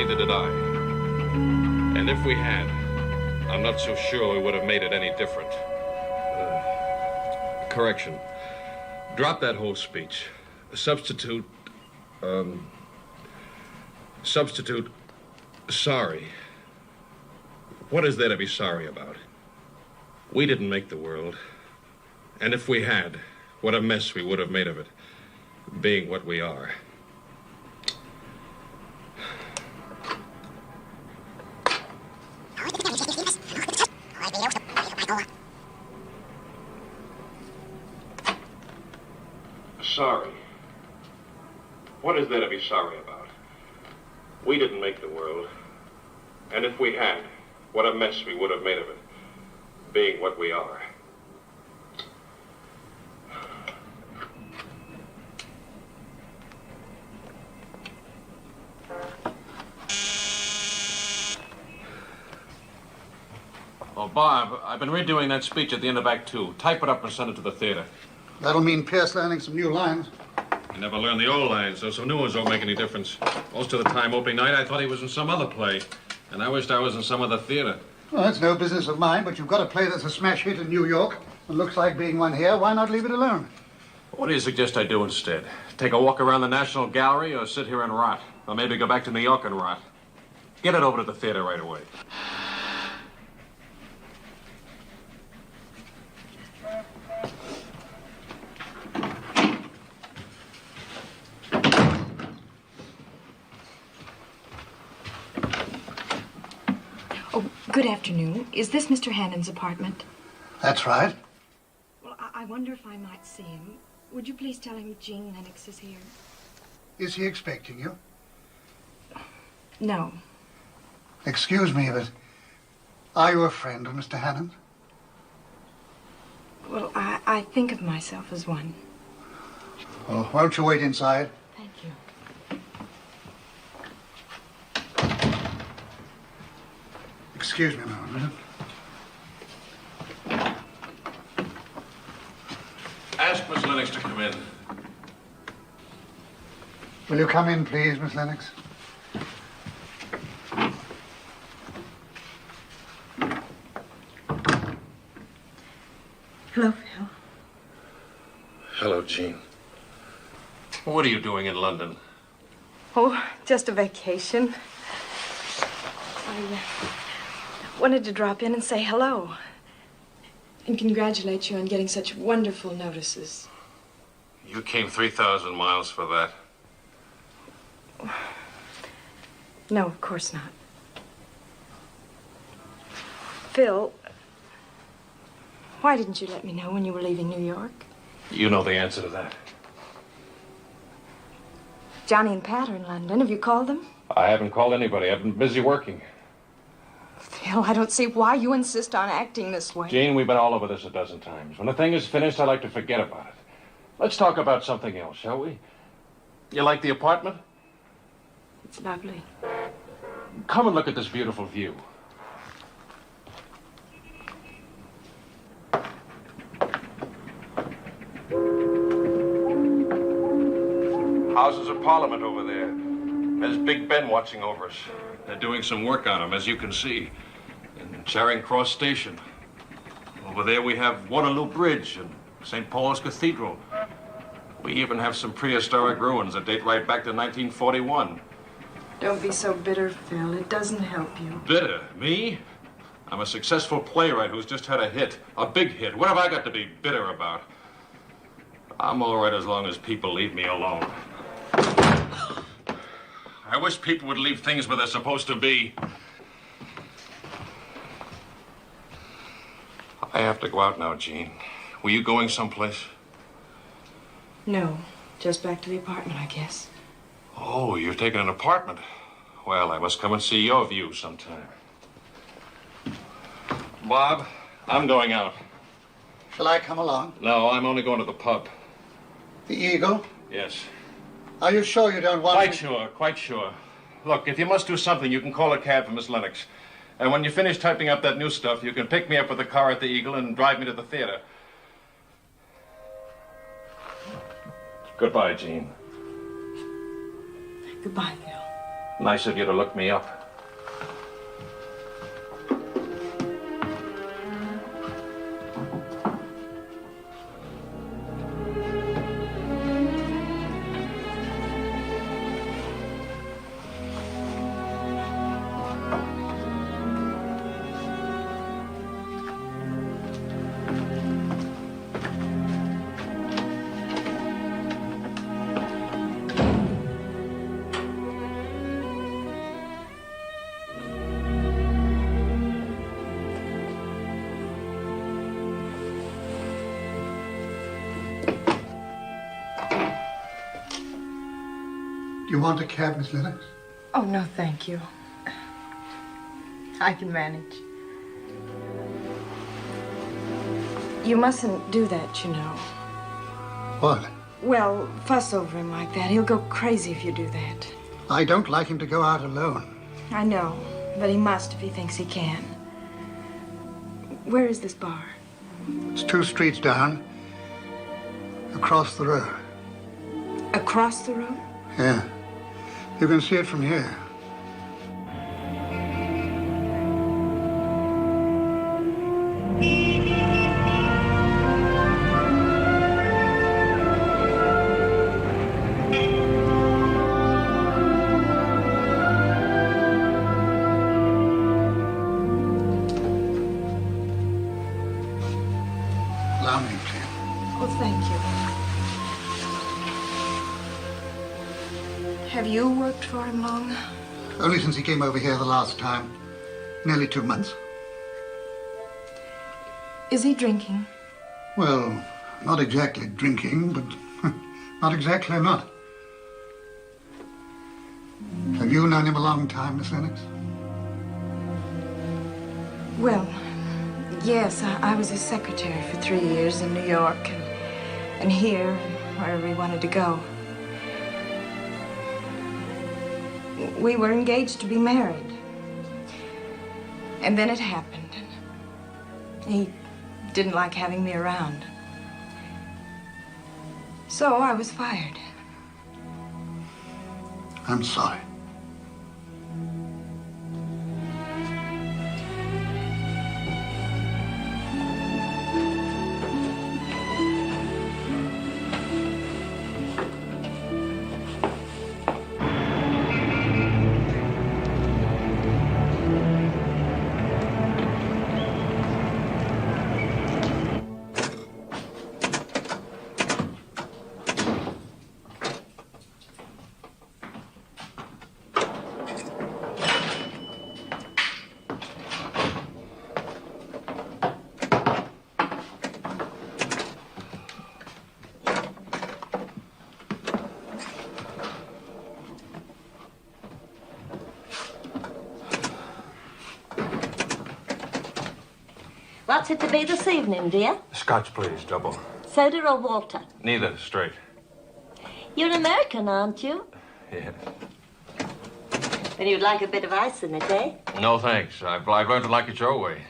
neither did I. And if we had, I'm not so sure we would have made it any different. Correction. Drop that whole speech. Substitute sorry. What is there to be sorry about? We didn't make the world. And if we had, what a mess we would have made of it, being what we are. Sorry. What is there to be sorry about? We didn't make the world. And if we had, what a mess we would have made of it, being what we are. Oh, Bob, I've been redoing that speech at the end of Act 2. Type it up and send it to the theater. That'll mean Pierce learning some new lines. You never learn the old lines, so some new ones don't make any difference. Most of the time, opening night, I thought he was in some other play. And I wished I was in some other theater. Well, that's no business of mine, but you've got a play that's a smash hit in New York and looks like being one here. Why not leave it alone? What do you suggest I do instead? Take a walk around the National Gallery or sit here and rot? Or maybe go back to New York and rot? Get it over to the theater right away. Oh, good afternoon. Is this Mr. Hannon's apartment? That's right. Well, I wonder if I might see him. Would you please tell him Jean Lennox is here? Is he expecting you? No. Excuse me, but are you a friend of Mr. Hannon? Well, I think of myself as one. Well, won't you wait inside? Thank you. Excuse me a moment. Ask Miss Lennox to come in. Will you come in, please, Miss Lennox? Hello, Phil. Hello, Jean. What are you doing in London? Oh, just a vacation. I wanted to drop in and say hello. And congratulate you on getting such wonderful notices. You came 3,000 miles for that. No, of course not. Phil, why didn't you let me know when you were leaving New York? You know the answer to that. Johnny and Pat are in London. Have you called them? I haven't called anybody. I've been busy working. Phil, I don't see why you insist on acting this way. Jean, we've been all over this a dozen times. When a thing is finished, I like to forget about it. Let's talk about something else, shall we? You like the apartment? It's lovely. Come and look at this beautiful view. Houses of Parliament over there. There's Big Ben watching over us. They're doing some work on him, as you can see, in Charing Cross Station. Over there we have Waterloo Bridge and St. Paul's Cathedral. We even have some prehistoric ruins that date right back to 1941. Don't be so bitter, Phil. It doesn't help you. Bitter? Me? I'm a successful playwright who's just had a hit, a big hit. What have I got to be bitter about? I'm all right as long as people leave me alone. I wish people would leave things where they're supposed to be. I have to go out now, Jean. Were you going someplace? No, just back to the apartment, I guess. Oh, you're taking an apartment. Well, I must come and see your view sometime. Bob, I'm going out. Shall I come along? No, I'm only going to the pub. The Eagle? Yes. Are you sure you don't want Quite sure, quite sure. Look, if you must do something, you can call a cab for Miss Lennox. And when you finish typing up that new stuff, you can pick me up with the car at the Eagle and drive me to the theater. Goodbye, Jean. Goodbye, Phil. Nice of you to look me up. Do you want a cab, Miss Lennox? Oh, no, thank you. I can manage. You mustn't do that, you know. What? Well, fuss over him like that. He'll go crazy if you do that. I don't like him to go out alone. I know, but he must if he thinks he can. Where is this bar? It's 2 streets down, across the road. Across the road? Yeah. You can see it from here. Allow me, please. Oh, thank you. Have you worked for him long? Only since he came over here the last time. Nearly 2 months. Is he drinking? Well, not exactly drinking, but not exactly not. Have you known him a long time, Miss Lennox? Well, yes, I was his secretary for 3 years in New York and here and wherever he wanted to go. We were engaged to be married. And then it happened. He didn't like having me around. So I was fired. I'm sorry. What's it to be this evening, dear? Scotch, please, double. Soda or water? Neither, straight. You're an American, aren't you? Yeah. Then you'd like a bit of ice in it, eh? No, thanks. I've learned to like it your way.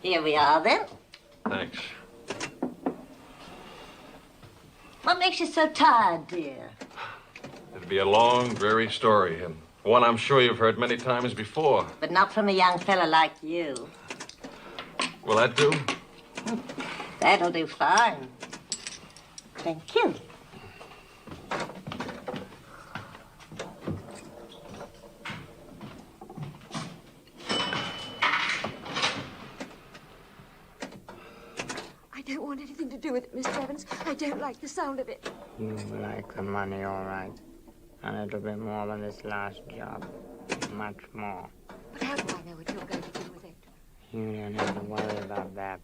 Here we are, then. Thanks. What makes you so tired, dear? It'll be a long, dreary story, and one I'm sure you've heard many times before. But not from a young fella like you. Will that do? That'll do fine. Thank you. I don't want anything to do with it, Mr. Evans. I don't like the sound of it. You like the money, all right. A little bit more than this last job. Much more. But how do I know what you're going to do with it? You don't have to worry about that.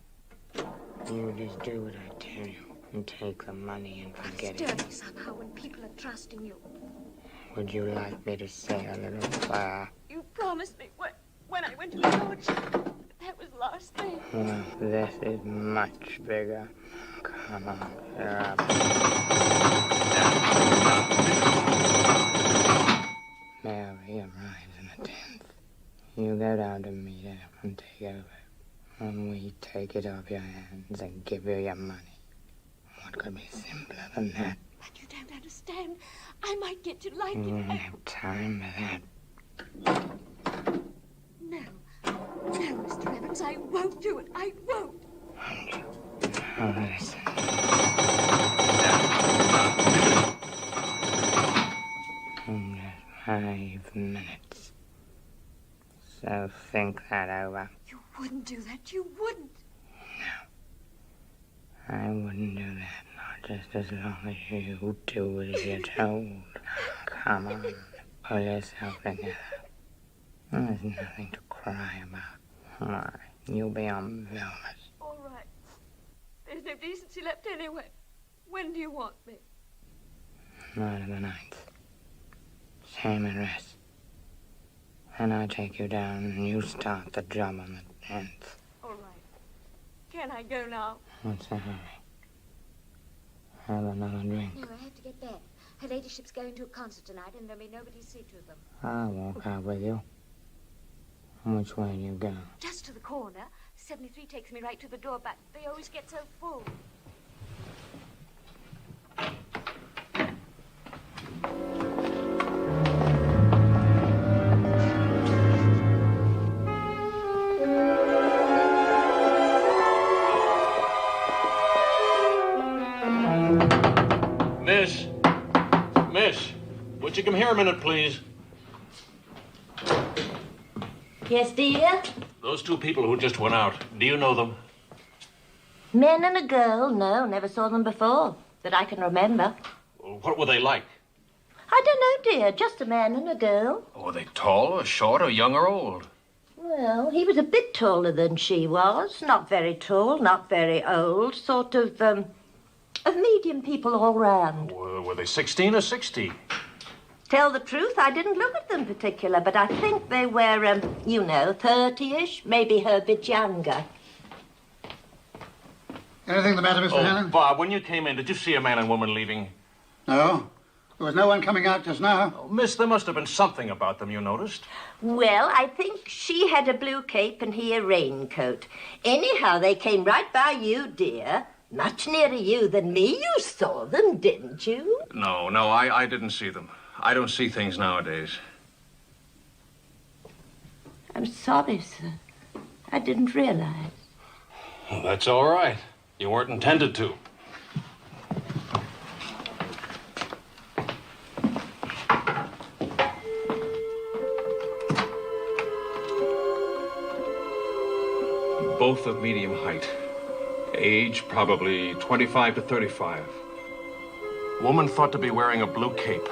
You just do what I tell you. and take the money and forget Stir it. me somehow when people are trusting you. Would you like me to say a little prayer? You promised me when I went to the lodge. That was last thing. Well, this is much bigger. Come on, Vera. Mary arrives in the 10th. You go down to meet her and take over. And we take it off your hands and give you your money. What could be simpler than that? But you don't understand. I might get to like You it. won't have time for that. No. No, Mr. Evans, I won't do it. I won't. Oh, listen. In just 5 minutes. So think that over. You wouldn't do that. You wouldn't. I wouldn't do that, not just as long as you do as you're told. Come on, pull yourself together. There's nothing to cry about. Why, you'll be on velvet. All right. There's no decency left anyway. When do you want me? Night of the 9th. Same address. And I take you down and you start the job on the 10th. All right. Can I go now? What's the hurry? Have another drink. No, I have to get back. Her ladyship's going to a concert tonight, and there'll be nobody to see to them. I'll walk out with you. Which way do you go? Just to the corner. 73 takes me right to the door, but they always get so full. Miss, would you come here a minute, please? Yes, dear? Those 2 people who just went out, do you know them? Men and a girl? No, never saw them before, that I can remember. What were they like? I don't know, dear. Just a man and a girl. Were they tall or short or young or old? Well, he was a bit taller than she was. Not very tall, not very old. Sort of medium people all round. Were they 16 or 60? Tell the truth, I didn't look at them particular, but I think they were, 30-ish, maybe her bit younger. Anything the matter, Mr. Hannon? Bob, when you came in, did you see a man and woman leaving? No. There was no one coming out just now. Oh, miss, there must have been something about them you noticed. Well, I think she had a blue cape and he a raincoat. Anyhow, they came right by you, dear. Much nearer you than me. You saw them, didn't you? No, I didn't see them. I don't see things nowadays. I'm sorry, sir. I didn't realize. Well, that's all right. You weren't intended to. Both of medium height. Age, probably 25 to 35. Woman thought to be wearing a blue cape.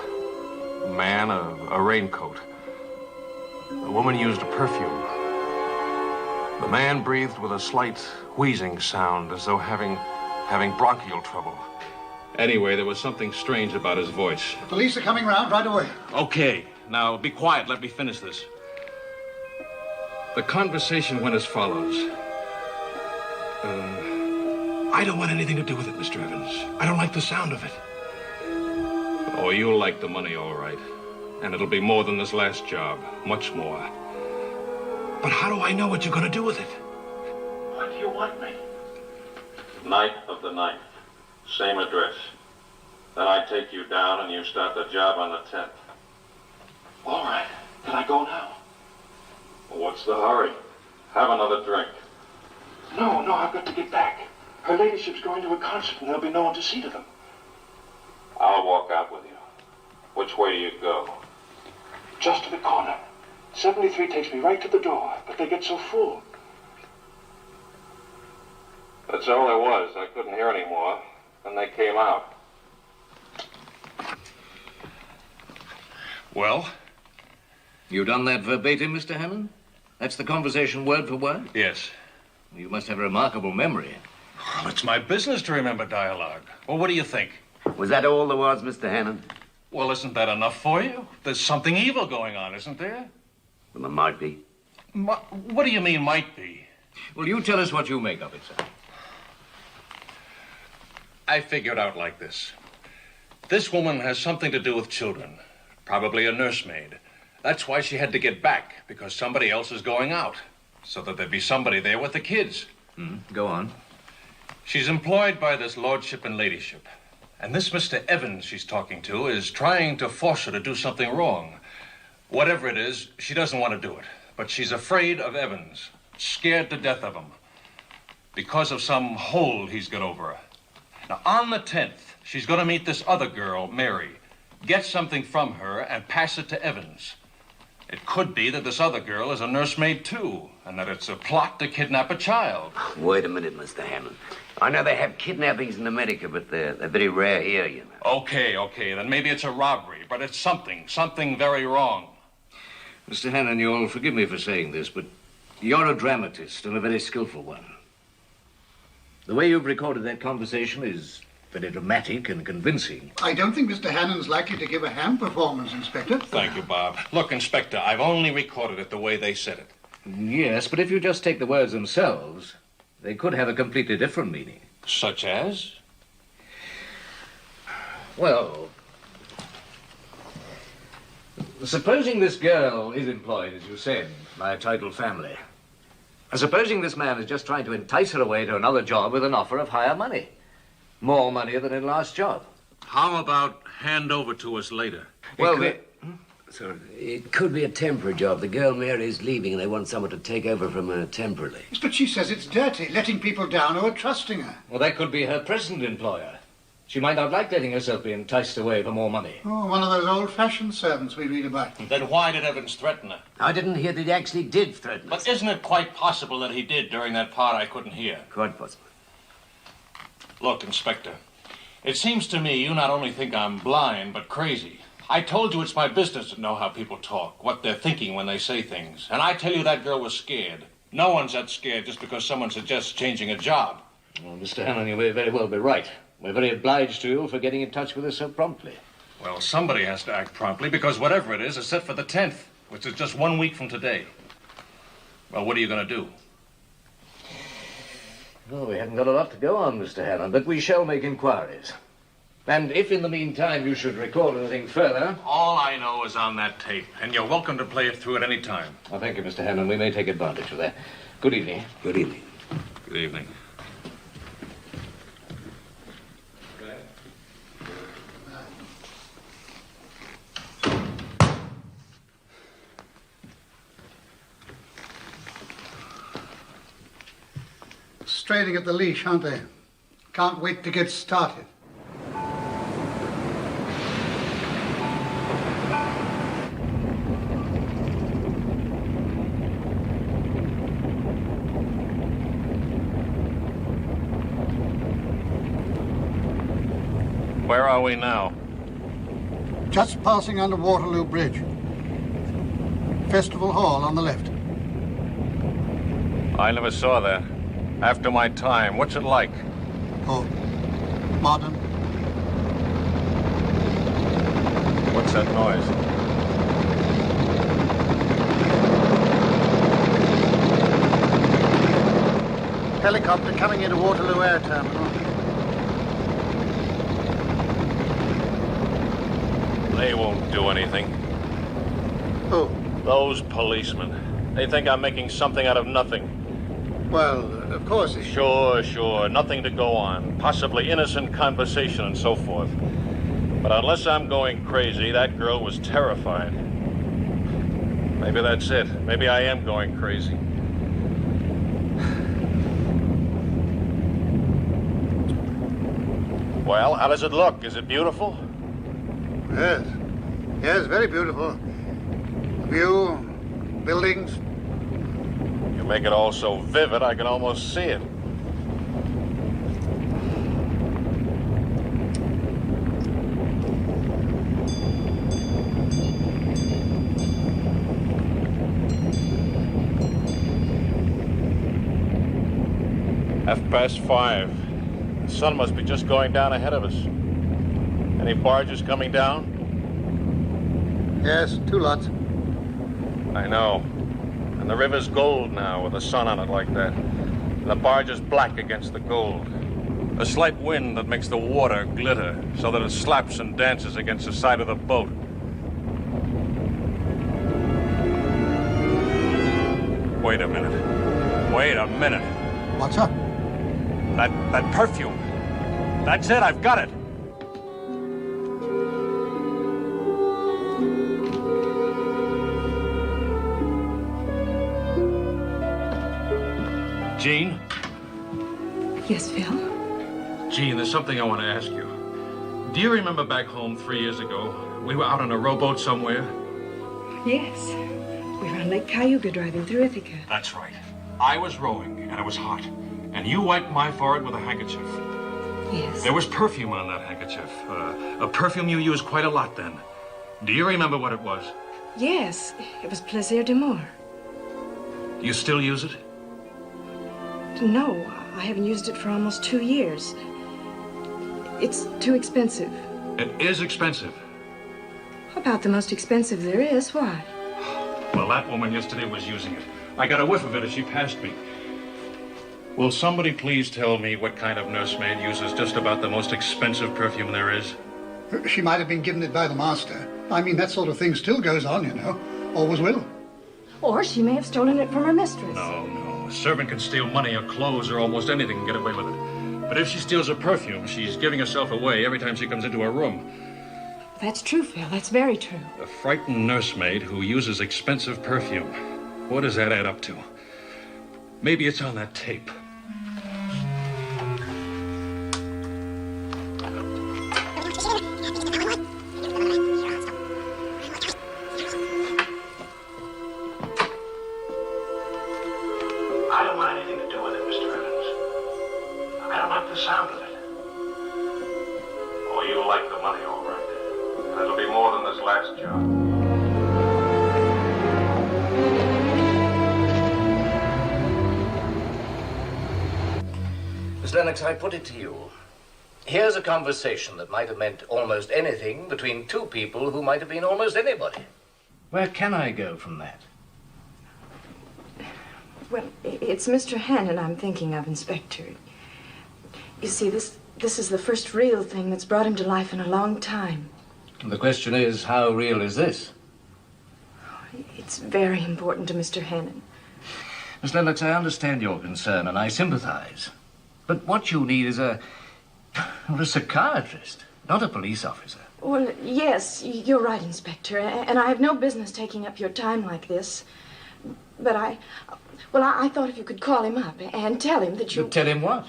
Man, a raincoat. The woman used a perfume. The man breathed with a slight wheezing sound, as though having bronchial trouble. Anyway, there was something strange about his voice. Police are coming round right away. Okay, now be quiet. Let me finish this. The conversation went as follows. I don't want anything to do with it, Mr. Evans. I don't like the sound of it. Oh, you'll like the money, all right. And it'll be more than this last job. Much more. But how do I know what you're going to do with it? When do you want me? Night of the 9th. Same address. Then I take you down and you start the job on the 10th. All right. Can I go now? What's the hurry? Have another drink. No, I've got to get back. Her ladyship's going to a concert and there'll be no one to see to them. I'll walk out with you. Which way do you go? Just to the corner. 73 takes me right to the door, but they get so full. That's all there was. I couldn't hear any more. Then they came out. Well? You done that verbatim, Mr. Hammond? That's the conversation word for word? Yes. You must have a remarkable memory. Well, it's my business to remember dialogue. Well, what do you think? Was that all there was, Mr. Hannon? Well, isn't that enough for you? There's something evil going on, isn't there? Well, there might be. What do you mean, might be? Well, you tell us what you make of it, sir. I figured out like this. This woman has something to do with children. Probably a nursemaid. That's why she had to get back, because somebody else is going out. So that there'd be somebody there with the kids. Go on. She's employed by this lordship and ladyship. And this Mr. Evans she's talking to is trying to force her to do something wrong. Whatever it is, she doesn't want to do it. But she's afraid of Evans. Scared to death of him. Because of some hold he's got over her. Now, on the 10th, she's going to meet this other girl, Mary. Get something from her and pass it to Evans. It could be that this other girl is a nursemaid, too, and that it's a plot to kidnap a child. Wait a minute, Mr. Hammond. I know they have kidnappings in America, but they're very rare here, you know. Okay, then maybe it's a robbery, but it's something very wrong. Mr. Hannon, you'll forgive me for saying this, but you're a dramatist and a very skillful one. The way you've recorded that conversation is very dramatic and convincing. I don't think Mr. Hannon's likely to give a ham performance, Inspector. Thank you, Bob. Look, Inspector, I've only recorded it the way they said it. Yes, but if you just take the words themselves, they could have a completely different meaning. Such as? Well, supposing this girl is employed, as you said, by a titled family. And supposing this man is just trying to entice her away to another job with an offer of higher money. More money than in last job. How about hand over to us later? Well, Sorry. It could be a temporary job. The girl Mary is leaving and they want someone to take over from her temporarily. Yes, but she says it's dirty, letting people down who are trusting her. Well, that could be her present employer. She might not like letting herself be enticed away for more money. Oh, one of those old-fashioned servants we read about. Then why did Evans threaten her? I didn't hear that he actually did threaten us. But isn't it quite possible that he did during that part I couldn't hear? Quite possible. Look, Inspector, it seems to me you not only think I'm blind, but crazy. I told you it's my business to know how people talk, what they're thinking when they say things. And I tell you that girl was scared. No one's that scared just because someone suggests changing a job. Well, Mr. Hannon, you may very well be right. We're very obliged to you for getting in touch with us so promptly. Well, somebody has to act promptly because whatever it is set for the 10th, which is just 1 week from today. Well, what are you going to do? Well, we haven't got a lot to go on, Mr. Hannon, but we shall make inquiries. And if in the meantime you should record anything further... All I know is on that tape, and you're welcome to play it through at any time. Well, thank you, Mr. Hannon. We may take advantage of that. Good evening. Good evening. Good evening. Straining at the leash, aren't they? Can't wait to get started. Where are we now? Just passing under Waterloo Bridge. Festival Hall on the left. I never saw that. After my time, what's it like? Oh, modern. What's that noise? Helicopter coming into Waterloo Air Terminal. They won't do anything. Who? Those policemen. They think I'm making something out of nothing. Well, of course. Sure. Nothing to go on. Possibly innocent conversation and so forth. But unless I'm going crazy, that girl was terrified. Maybe that's it. Maybe I am going crazy. Well, how does it look? Is it beautiful? Yes. Yes, very beautiful. View, buildings. You make it all so vivid, I can almost see it. Half past 5. The sun must be just going down ahead of us. Any barges coming down? Yes, 2 lots. I know. And the river's gold now with the sun on it like that. And the barge is black against the gold. A slight wind that makes the water glitter so that it slaps and dances against the side of the boat. Wait a minute. Wait a minute. What's up? That perfume. That's it, I've got it. Jean? Yes, Phil? Jean, there's something I want to ask you. Do you remember back home 3 years ago? We were out on a rowboat somewhere? Yes. We were on Lake Cayuga driving through Ithaca. That's right. I was rowing, and it was hot. And you wiped my forehead with a handkerchief. Yes. There was perfume on that handkerchief. A perfume you used quite a lot then. Do you remember what it was? Yes. It was Plaisir d'Amour. You still use it? No, I haven't used it for almost 2 years. It's too expensive. It is expensive. About the most expensive there is. Why? Well, that woman yesterday was using it. I got a whiff of it as she passed me. Will somebody please tell me what kind of nursemaid uses just about the most expensive perfume there is? She might have been given it by the master. I mean, that sort of thing still goes on, you know. Always will. Or she may have stolen it from her mistress. No. A servant can steal money or clothes or almost anything and get away with it. But if she steals a perfume, she's giving herself away every time she comes into a room. That's true, Phil. That's very true. A frightened nursemaid who uses expensive perfume. What does that add up to? Maybe it's on that tape. I don't want anything to do with it, Mr. Evans. I don't like the sound of it. Oh, you like the money, all right. And it'll be more than this last job. Miss Lennox, I put it to you. Here's a conversation that might have meant almost anything between two people who might have been almost anybody. Where can I go from that? Well, it's Mr. Hannon I'm thinking of, Inspector. You see, this is the first real thing that's brought him to life in a long time. The question is, how real is this? It's very important to Mr. Hannon. Miss Lennox, I understand your concern and I sympathize. But what you need is a psychiatrist, not a police officer. Well, yes, you're right, Inspector. And I have no business taking up your time like this. But I thought if you could call him up and tell him that you... Tell him what?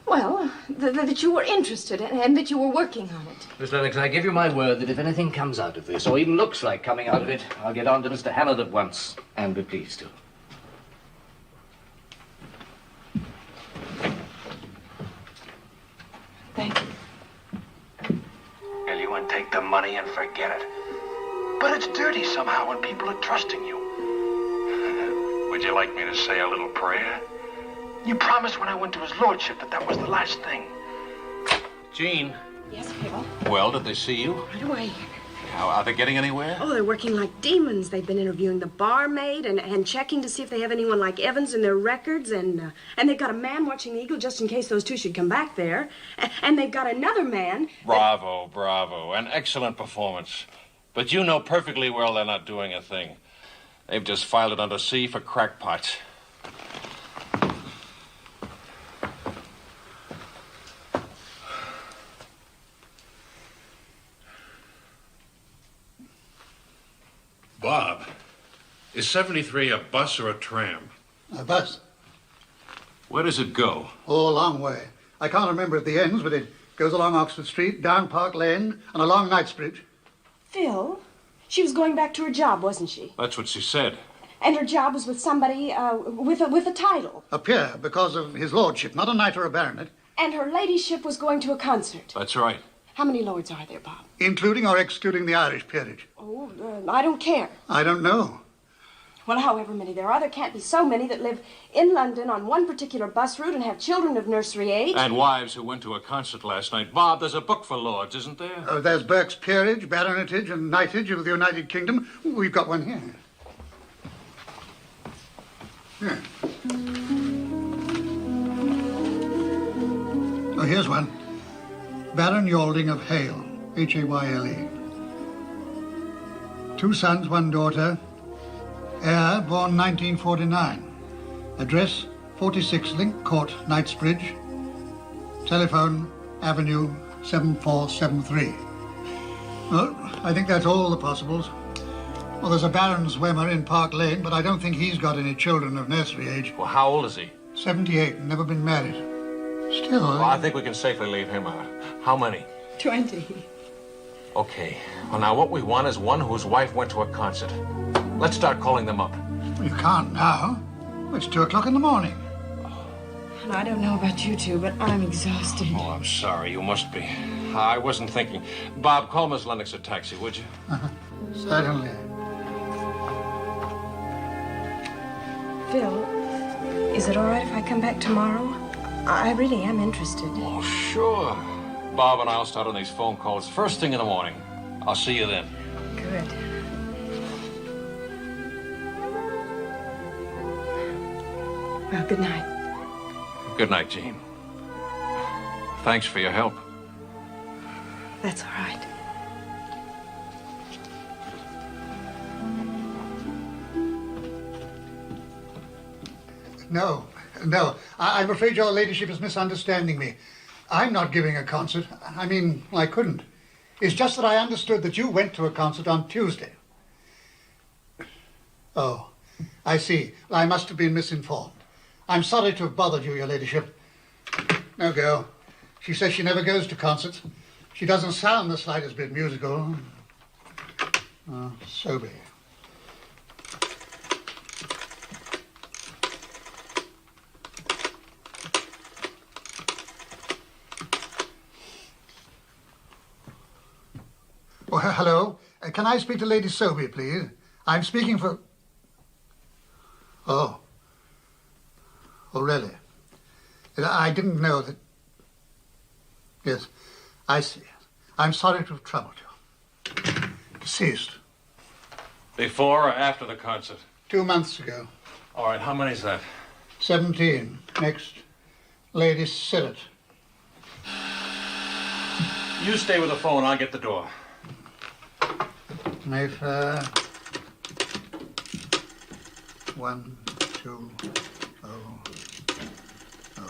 Well, that you were interested and that you were working on it. Miss Lennox, I give you my word that if anything comes out of this, or even looks like coming out of it, I'll get on to Mr. Hannon at once, and be pleased to. Thank you. Well, you and take the money and forget it. But it's dirty somehow when people are trusting you. Would you like me to say a little prayer? You promised when I went to his lordship that was the last thing. Jean. Yes, Phil? Well, did they see you? Right away. How, are they getting anywhere? Oh, they're working like demons. They've been interviewing the barmaid and checking to see if they have anyone like Evans in their records. And they've got a man watching the Eagle just in case those two should come back there. And they've got another man. Bravo, bravo. An excellent performance. But you know perfectly well they're not doing a thing. They've just filed it under C for crackpots. Bob, is 73 a bus or a tram? A bus. Where does it go? Oh, a long way. I can't remember at the ends, but it goes along Oxford Street, down Park Lane, and along Knightsbridge. Phil, she was going back to her job, wasn't she? That's what she said. And her job was with somebody with a title. A peer, because of his lordship, not a knight or a baronet. And her ladyship was going to a concert. That's right. How many lords are there, Bob? Including or excluding the Irish peerage? Oh, I don't care. I don't know. Well, however many there are, there can't be so many that live in London on one particular bus route and have children of nursery age. And wives who went to a concert last night. Bob, there's a book for lords, isn't there? There's Burke's Peerage, Baronetage, and Knightage of the United Kingdom. We've got one here. Here. Oh, here's one. Baron Yalding of Hale, Hayle. 2 sons, 1 daughter. Heir, born 1949. Address, 46 Link Court, Knightsbridge. Telephone, Avenue 7473. Well, I think that's all the possibles. Well, there's a Baron Zwemmer in Park Lane, but I don't think he's got any children of nursery age. Well, how old is he? 78, never been married. Still... Well, I think we can safely leave him out. How many? 20. Okay. Well, now, what we want is one whose wife went to a concert. Let's start calling them up. Well, you can't now. It's 2 o'clock in the morning. And I don't know about you two, but I'm exhausted. Oh, I'm sorry. You must be. I wasn't thinking. Bob, call Miss Lennox a taxi, would you? Certainly. Phil, is it all right if I come back tomorrow? I really am interested. Oh, sure. Bob and I'll start on these phone calls first thing in the morning. I'll see you then. Good. Well, good night. Good night, Jean. Thanks for your help. That's all right. No. I'm afraid your ladyship is misunderstanding me. I'm not giving a concert. I mean, I couldn't. It's just that I understood that you went to a concert on Tuesday. Oh, I see. Well, I must have been misinformed. I'm sorry to have bothered you, your ladyship. No go. She says she never goes to concerts. She doesn't sound the slightest bit musical. Oh, so be it. Oh, hello. Can I speak to Lady Sophie, please? I'm speaking for... Oh, really? I didn't know that... Yes, I see. I'm sorry to have troubled you. Deceased. Before or after the concert? 2 months ago. All right, how many is that? 17. Next, Lady Curated. You stay with the phone, I'll get the door. Mayfair. 1, 2, 0, 0.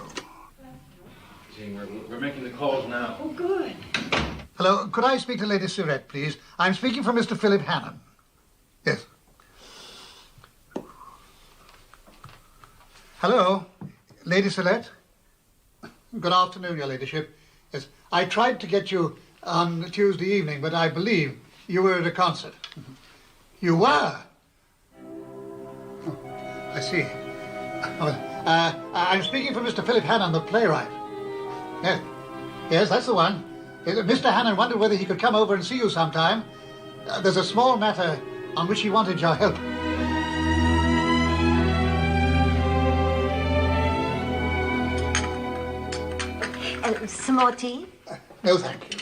Jean, we're making the calls now. Oh, good. Hello, could I speak to Lady Curated, please? I'm speaking for Mr. Philip Hannon. Yes. Hello, Lady Curated. Good afternoon, your ladyship. Yes, I tried to get you on Tuesday evening, but I believe you were at a concert. You were? Oh, I see. I'm speaking for Mr. Philip Hannon, the playwright. Yes, that's the one. Mr. Hannon wondered whether he could come over and see you sometime. There's a small matter on which he wanted your help. Some more tea? No, thank you.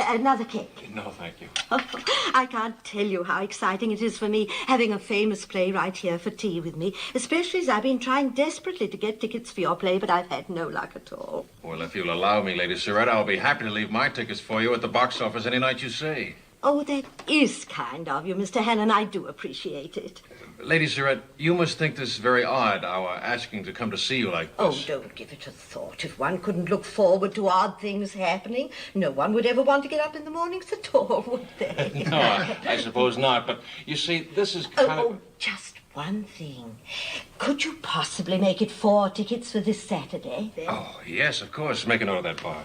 Another cake? No, thank you. I can't tell you how exciting it is for me having a famous playwright here for tea with me, especially as I've been trying desperately to get tickets for your play, but I've had no luck at all. Well, if you'll allow me, Lady Curated, I'll be happy to leave my tickets for you at the box office any night you say. Oh, that is kind of you, Mr. Hannon. I do appreciate it. Lady Curated, you must think this very odd, our asking to come to see you like Oh, this. don't give it a thought. If one couldn't look forward to odd things happening, no one would ever want to get up in the mornings at all, would they? No, I suppose not, but you see, this is kind of... Oh, just one thing. Could you possibly make it 4 tickets for this Saturday? Oh, yes, of course. Make a note of that, Bob.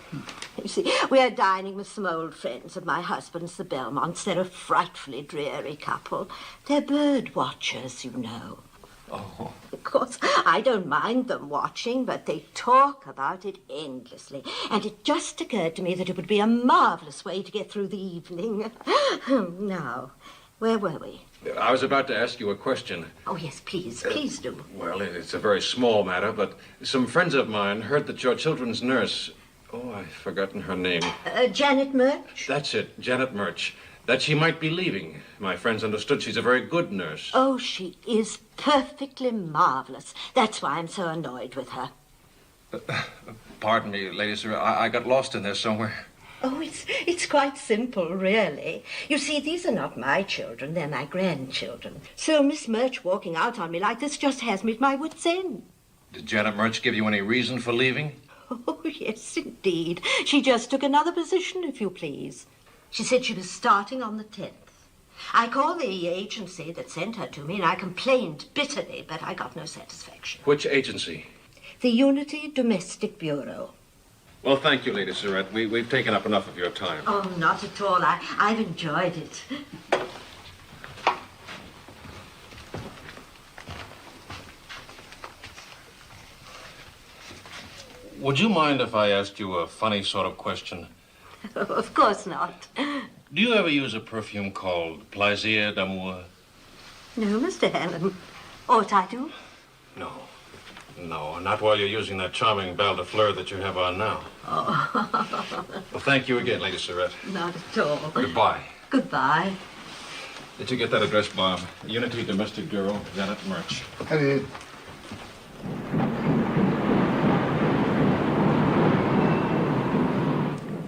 You see, we're dining with some old friends of my husband's, the Belmonts. They're a frightfully dreary couple. They're bird watchers, you know. Oh. Of course, I don't mind them watching, but they talk about it endlessly. And it just occurred to me that it would be a marvellous way to get through the evening. Now, Where were we? I was about to ask you a question. Oh, yes, please do. Well, it's a very small matter, but some friends of mine heard that your children's nurse... Oh, I've forgotten her name. Janet Murch? That's it, Janet Murch. That she might be leaving. My friends understood she's a very good nurse. Oh, she is perfectly marvelous. That's why I'm so annoyed with her. Pardon me, Lady Sarah. I got lost in there somewhere. Oh, it's quite simple, really. You see, these are not my children, they're my grandchildren. So Miss Murch walking out on me like this just has me at my wit's end. Did Janet Murch give you any reason for leaving? Oh, yes, indeed. She just took another position, if you please. She said she was starting on the 10th. I called the agency that sent her to me, and I complained bitterly, but I got no satisfaction. Which agency? The Unity Domestic Bureau. Well, thank you, Lady Surratt. We've taken up enough of your time. Oh, not at all. I've enjoyed it. Would you mind if I asked you a funny sort of question? Of course not. Do you ever use a perfume called Plaisir d'Amour? No, Mr. Hannon. Ought I to? No. No, not while you're using that charming belle de fleur that you have on now. Oh. Well, thank you again, Lady Surratt. Not at all. Goodbye. Goodbye. Did you get that address, Bob? Unity Domestic Bureau, Janet Murch. I did.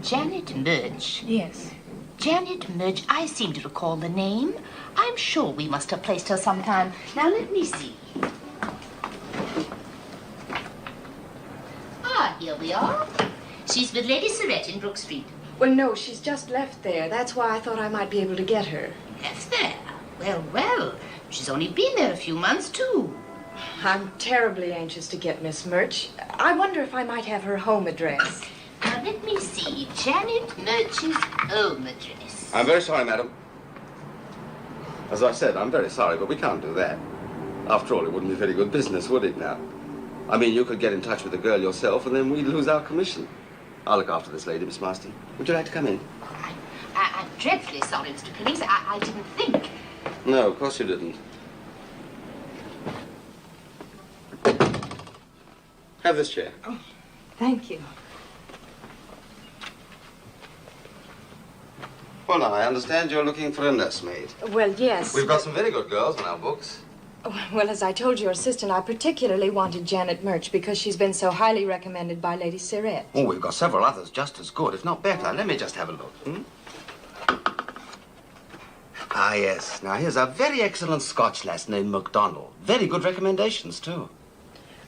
Janet Murch. Yes. Janet Murch, I seem to recall the name. I'm sure we must have placed her sometime. Now, let me see. Ah, here we are. She's with Lady Surratt in Brook Street. Well, no, she's just left there. That's why I thought I might be able to get her. Left there? Well, well. She's only been there a few months, too. I'm terribly anxious to get Miss Murch. I wonder if I might have her home address. Now, let me see. Janet Murch's home address. I'm very sorry, madam. As I said, I'm very sorry, but we can't do that. After all, it wouldn't be very good business, would it now? I mean, you could get in touch with the girl yourself, and then we'd lose our commission. I'll look after this lady, Miss Marston. Would you like to come in? I'm dreadfully sorry, Mr. Pillings. I didn't think. No, of course you didn't. Have this chair. Oh, thank you. Well, now, I understand you're looking for a nursemaid. Well, yes. We've got some very good girls in our books. Well, as I told your assistant, I particularly wanted Janet Murch because she's been so highly recommended by Lady Surratt. Oh, we've got several others just as good, if not better. Let me just have a look. Ah, yes. Now, here's a very excellent Scotch lass named MacDonald. Very good recommendations, too.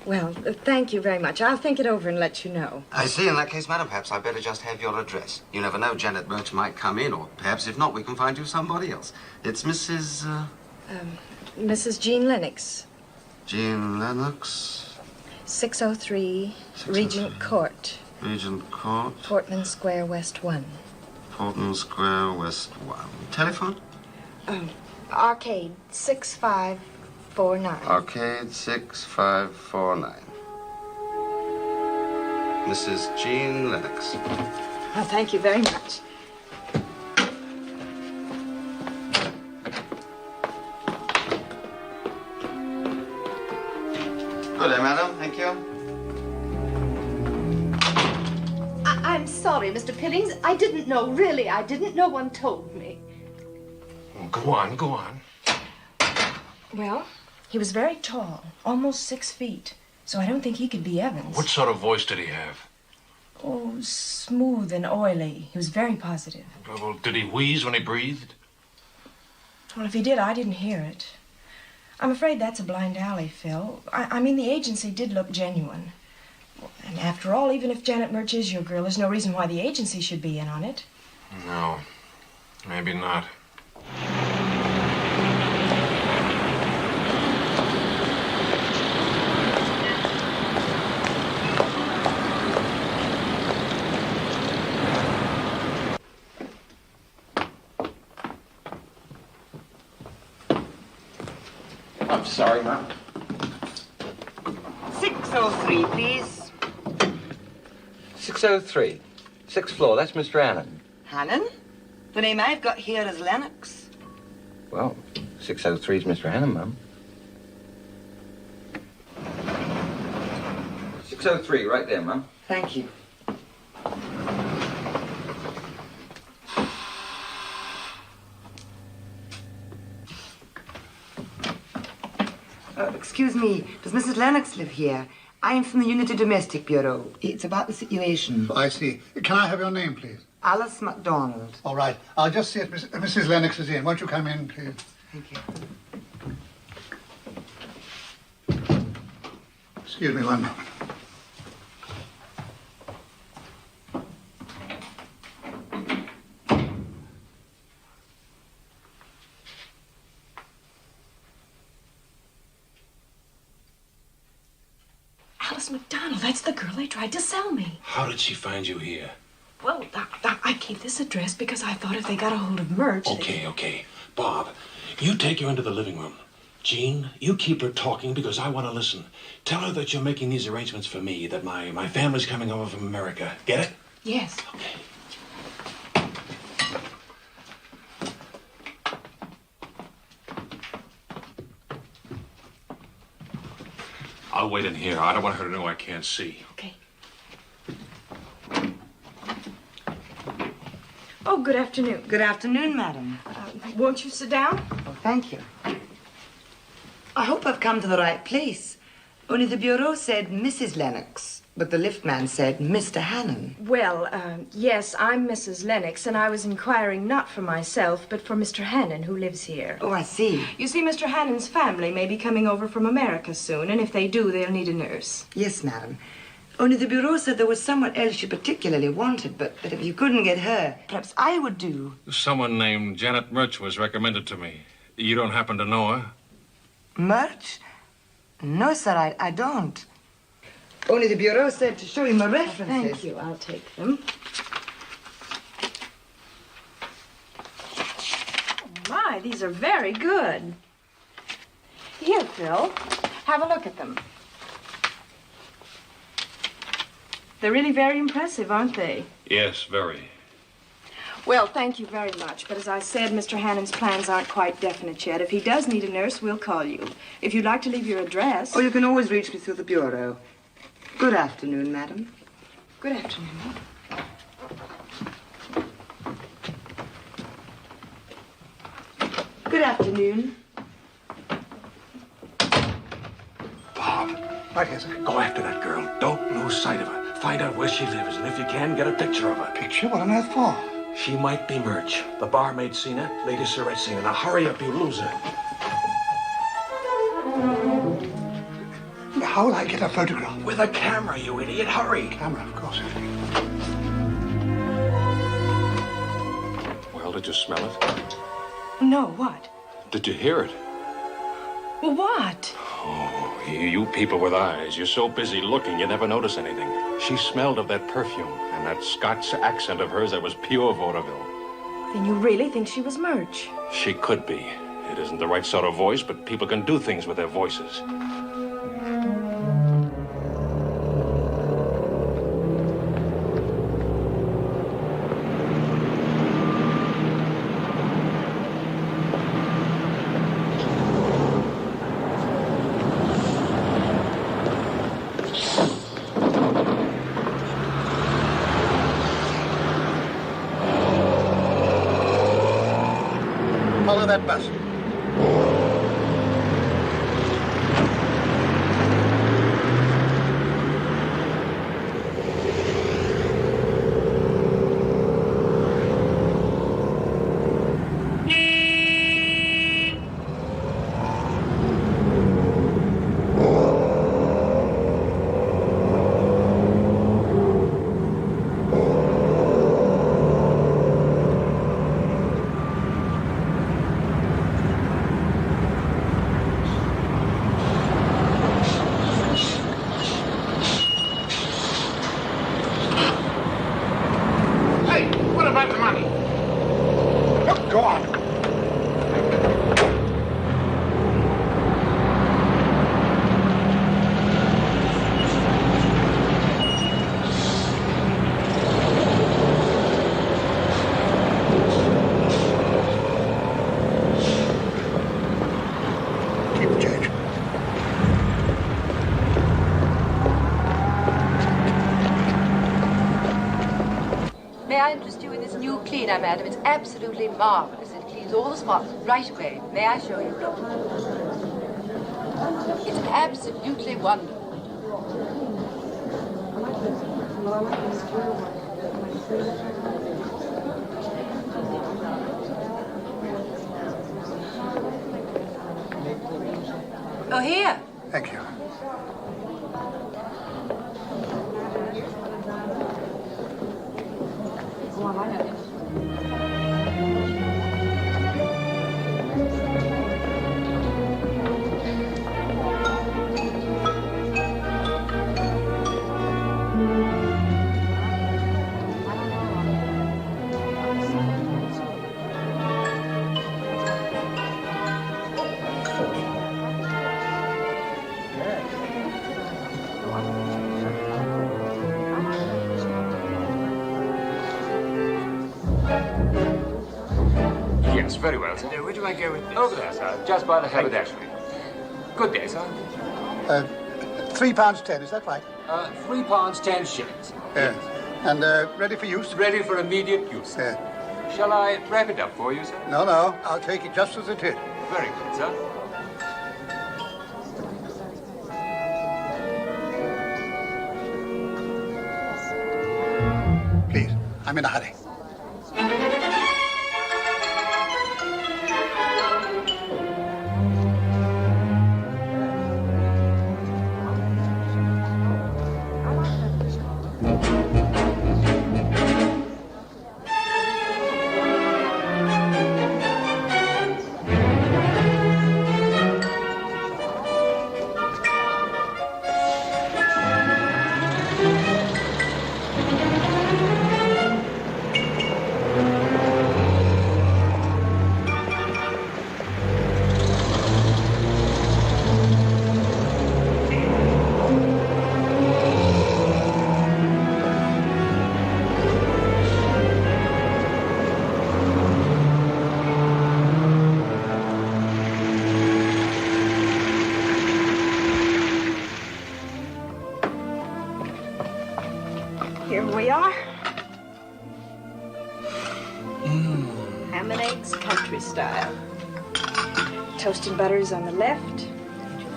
Well, thank you very much. I'll think it over and let you know. I see. In that case, madam, perhaps I'd better just have your address. You never know, Janet Murch might come in, or perhaps if not, we can find you somebody else. It's Mrs. Mrs. Jean Lennox. Jean Lennox. 603 Regent Court. Regent Court. Portman Square, West 1. Portman Square, West 1. Telephone? Arcade 6549. Arcade 6549. Mrs. Jean Lennox. Oh, thank you very much. Good day, madam. Thank you. I'm sorry, Mr. Pillings. I didn't know. Really, I didn't. No one told me. Go on, go on. Well, he was very tall, almost 6 feet. So I don't think he could be Evans. What sort of voice did he have? Oh, smooth and oily. He was very positive. Well, did he wheeze when he breathed? Well, if he did, I didn't hear it. I'm afraid that's a blind alley, Phil. I mean, the agency did look genuine. And after all, even if Janet Murch is your girl, there's no reason why the agency should be in on it. No, maybe not. I'm sorry, ma'am. 603, please. 603. 6th floor. That's Mr. Allen. Hannon? The name I've got here is Lennox. Well, 603 is Mr. Hannum, Mum. 603, right there, Mum. Thank you. Excuse me, does Mrs. Lennox live here? I am from the Unity Domestic Bureau. It's about the situation. I see. Can I have your name, please? Alice MacDonald. All right. I'll just see if Mrs. Lennox is in. Won't you come in, please? Thank you. Excuse me one moment. Alice MacDonald, that's the girl they tried to sell me. How did she find you here? Well, I gave this address because I thought if they got a hold of merch... Okay. Bob, you take her into the living room. Jean, you keep her talking because I want to listen. Tell her that you're making these arrangements for me, that my family's coming over from America. Get it? Yes. Okay. I'll wait in here. I don't want her to know I can't see. Okay. Oh, good afternoon. Good afternoon, madam. Won't you sit down? Oh, thank you. I hope I've come to the right place. Only the bureau said Mrs. Lennox, but the lift man said Mr. Hannum. Well, yes, I'm Mrs. Lennox, and I was inquiring not for myself, but for Mr. Hannon, who lives here. Oh, I see. You see, Mr. Hannon's family may be coming over from America soon, and if they do, they'll need a nurse. Yes, madam. Only the bureau said there was someone else you particularly wanted, but if you couldn't get her, perhaps I would do. Someone named Janet Murch was recommended to me. You don't happen to know her? Murch? No, sir, I don't. Only the bureau said to show you my references. Thank you. I'll take them. Oh, my, these are very good. Here, Phil. Have a look at them. They're really very impressive, aren't they? Yes, very. Well, thank you very much. But as I said, Mr. Hannon's plans aren't quite definite yet. If he does need a nurse, we'll call you. If you'd like to leave your address... Oh, you can always reach me through the bureau. Good afternoon, madam. Good afternoon. Good afternoon. Bob. Right here, sir. Go after that girl. Don't lose sight of her. Find out where she lives, and if you can, get a picture of her. Picture? What on earth for? She might be Murch. The barmaid's seen her. Lady Surratt's seen her. Now hurry up, you loser. How will I get a photograph? With a camera, you idiot. Hurry. Camera, of course. Well, did you smell it? No, what? Did you hear it? Well, what? Oh, you people with eyes. You're so busy looking, you never notice anything. She smelled of that perfume and that Scots accent of hers that was pure vaudeville. Then you really think she was Murch? She could be. It isn't the right sort of voice, but people can do things with their voices. Follow that bus. May I interest you in this new cleaner, madam? It's absolutely marvelous. It cleans all the spots right away. May I show you? It's absolutely wonderful. Oh, here. Thank you. Yes, very well, sir. Where do I go with this? Over there, sir. Just by the haberdashery. Good day, sir. £3.10, is that right? £3.10. Yes. And ready for use? Ready for immediate use. Yeah. Shall I wrap it up for you, sir? No, I'll take it just as it is. Very good, sir. Please, I'm in a hurry. Here we are. Ham and eggs, country style. Toast and butter is on the left.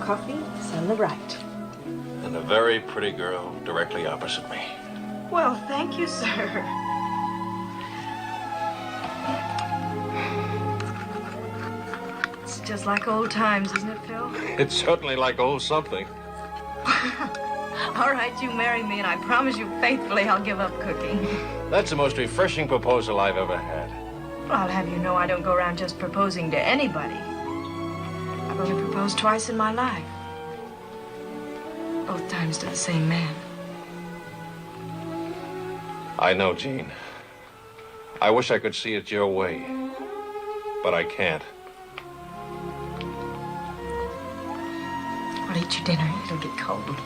Coffee is on the right. And a very pretty girl directly opposite me. Well, thank you, sir. It's just like old times, isn't it, Phil? It's certainly like old something. All right, you marry me, and I promise you faithfully I'll give up cooking. That's the most refreshing proposal I've ever had. Well, I'll have you know I don't go around just proposing to anybody. I've only proposed twice in my life. Both times to the same man. I know, Jean. I wish I could see it your way, but I can't. I'll eat your dinner. It'll get cold.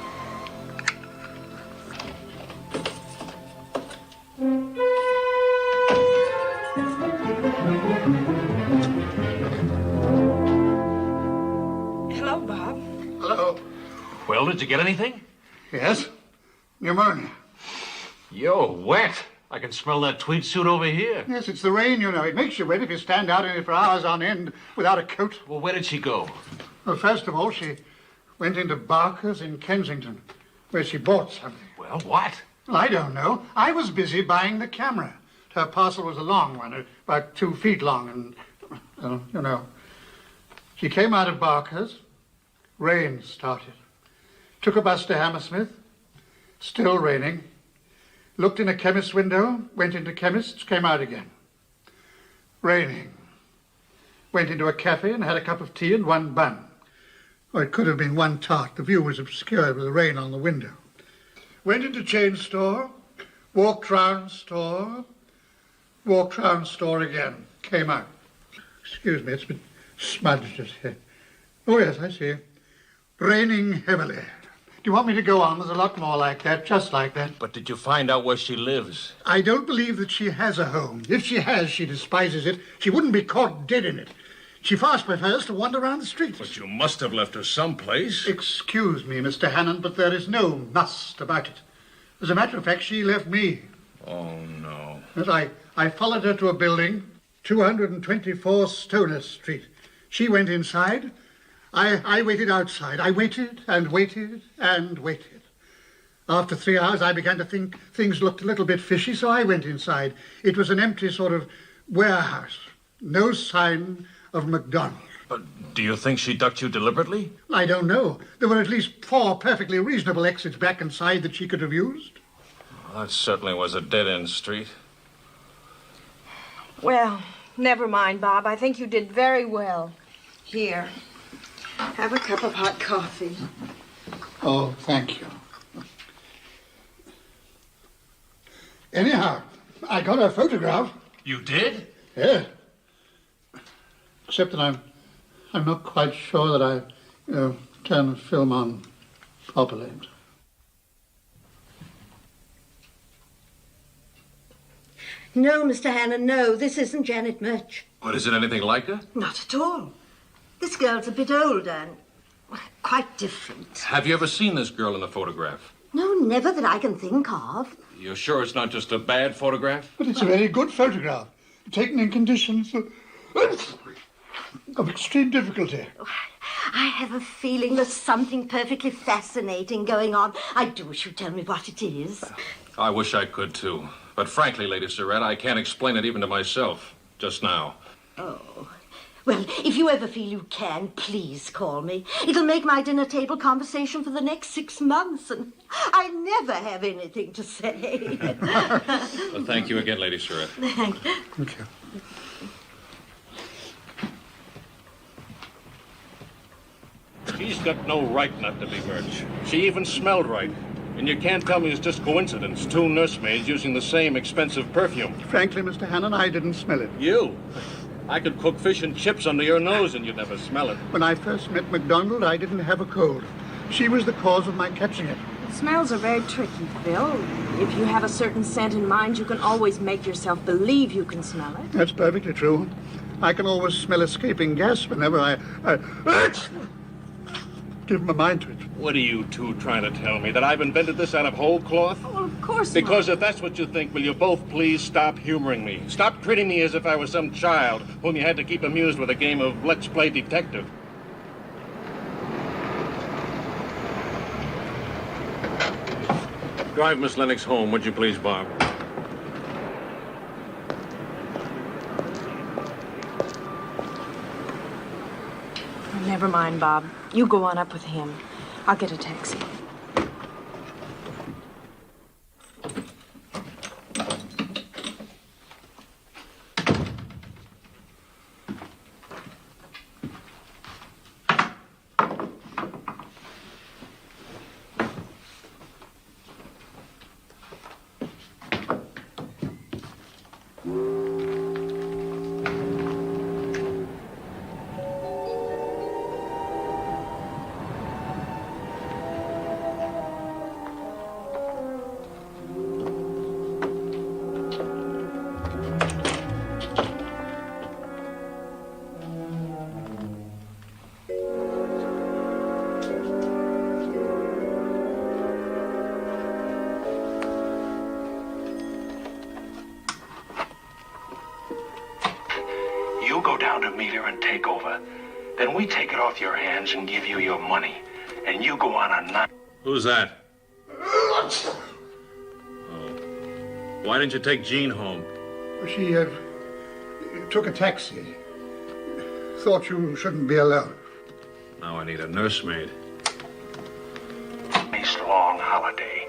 Hello, Bob. Hello. Well, did you get anything? Yes. Pneumonia. You're wet. I can smell that tweed suit over here. Yes, it's the rain, you know. It makes you wet if you stand out in it for hours on end without a coat. Well, where did she go? Well, first of all, she went into Barker's in Kensington, where she bought something. Well, what? Well, I don't know. I was busy buying the camera. Her parcel was a long one, about 2 feet long, and, you know. She came out of Barker's. Rain started. Took a bus to Hammersmith. Still raining. Looked in a chemist's window, went into chemist's, came out again. Raining. Went into a cafe and had a cup of tea and 1 bun. Or it could have been 1 tart. The view was obscured with the rain on the window. Went into chain store, walked round store again, came out. Excuse me, it's been smudged just here. Oh, yes, I see. Raining heavily. Do you want me to go on? There's a lot more like that, just like that. But did you find out where she lives? I don't believe that she has a home. If she has, she despises it. She wouldn't be caught dead in it. She fast prefers to wander around the streets. But you must have left her someplace. Excuse me, Mr. Hannon, but there is no must about it. As a matter of fact, she left me. Oh, no. As I followed her to a building, 224 Stoner Street. She went inside. I waited outside. I waited and waited and waited. After 3 hours, I began to think things looked a little bit fishy, so I went inside. It was an empty sort of warehouse. No sign of MacDonald. But do you think she ducked you deliberately? I don't know. There were at least 4 perfectly reasonable exits back inside that she could have used. Well, that certainly was a dead-end street. Well, never mind, Bob. I think you did very well. Here, have a cup of hot coffee. Oh, thank you. Anyhow, I got her photograph. You did? Yeah. Except that I'm not quite sure that I turned the film on properly. No, Mr. Hannon, no. This isn't Janet Murch. What, is it anything like her? Not at all. This girl's a bit older and quite different. Have you ever seen this girl in a photograph? No, never that I can think of. You're sure it's not just a bad photograph? But it's a very good photograph, taken in conditions of extreme difficulty. I have a feeling there's something perfectly fascinating going on. I do wish you'd tell me what it is. I wish I could, too. But frankly, Lady Surratt, I can't explain it even to myself, just now. Oh. Well, if you ever feel you can, please call me. It'll make my dinner table conversation for the next 6 months, and I never have anything to say. Well, thank you again, Lady Surratt. Thank you. Thank you. She's got no right not to be Murch. She even smelled right. And you can't tell me it's just coincidence. 2 nursemaids using the same expensive perfume. Frankly, Mr. Hannon, I didn't smell it. You? I could cook fish and chips under your nose and you'd never smell it. When I first met MacDonald, I didn't have a cold. She was the cause of my catching it. Smells are very tricky, Phil. If you have a certain scent in mind, you can always make yourself believe you can smell it. That's perfectly true. I can always smell escaping gas whenever I give my mind to it. What are you two trying to tell me? That I've invented this out of whole cloth? Well, of course Because not. if that's what you think, will you both please stop humoring me? Stop treating me as if I was some child whom you had to keep amused with a game of Let's Play Detective. Drive Miss Lennox home, would you please, Bob? Never mind, Bob. You go on up with him. I'll get a taxi. You go down to meet her and take over. Then we take it off your hands and give you your money. And you go on a night. Who's that? Oh. Why didn't you take Jean home? She took a taxi. Thought you shouldn't be alone. Now I need a nursemaid. Nice long holiday.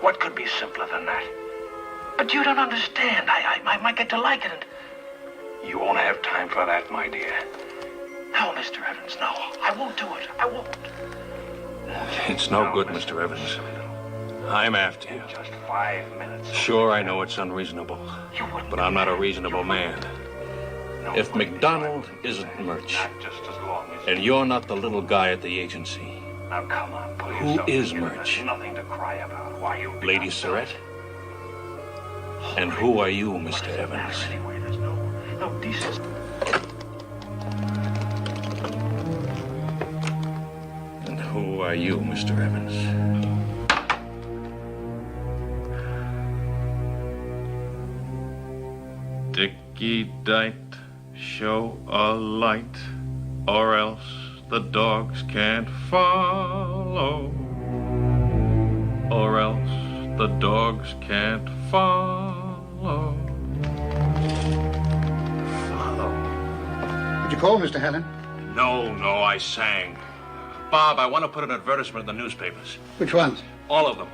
What could be simpler than that? But you don't understand. I might get to like it. You won't have time for that, my dear. No, Mr. Evans, no. I won't do it. I won't. It's no good, Mr. Evans. I'm after you. Just 5 minutes. Sure, I know it's unreasonable, but I'm not a reasonable man. If MacDonald isn't Murch, and you're not the little guy at the agency, Now, come on, pull who yourself is together. Murch? There's nothing to cry about. Why you Lady Surratt? And who are you, Mr. Evans? Anyway, there's no decency. And who are you, Mr. Evans? Dicky Dite, show a light, or else the dogs can't follow. Or else the dogs can't follow. Did you call, Mr. Hannon? No, I sang. Bob, I want to put an advertisement in the newspapers. Which ones? All of them.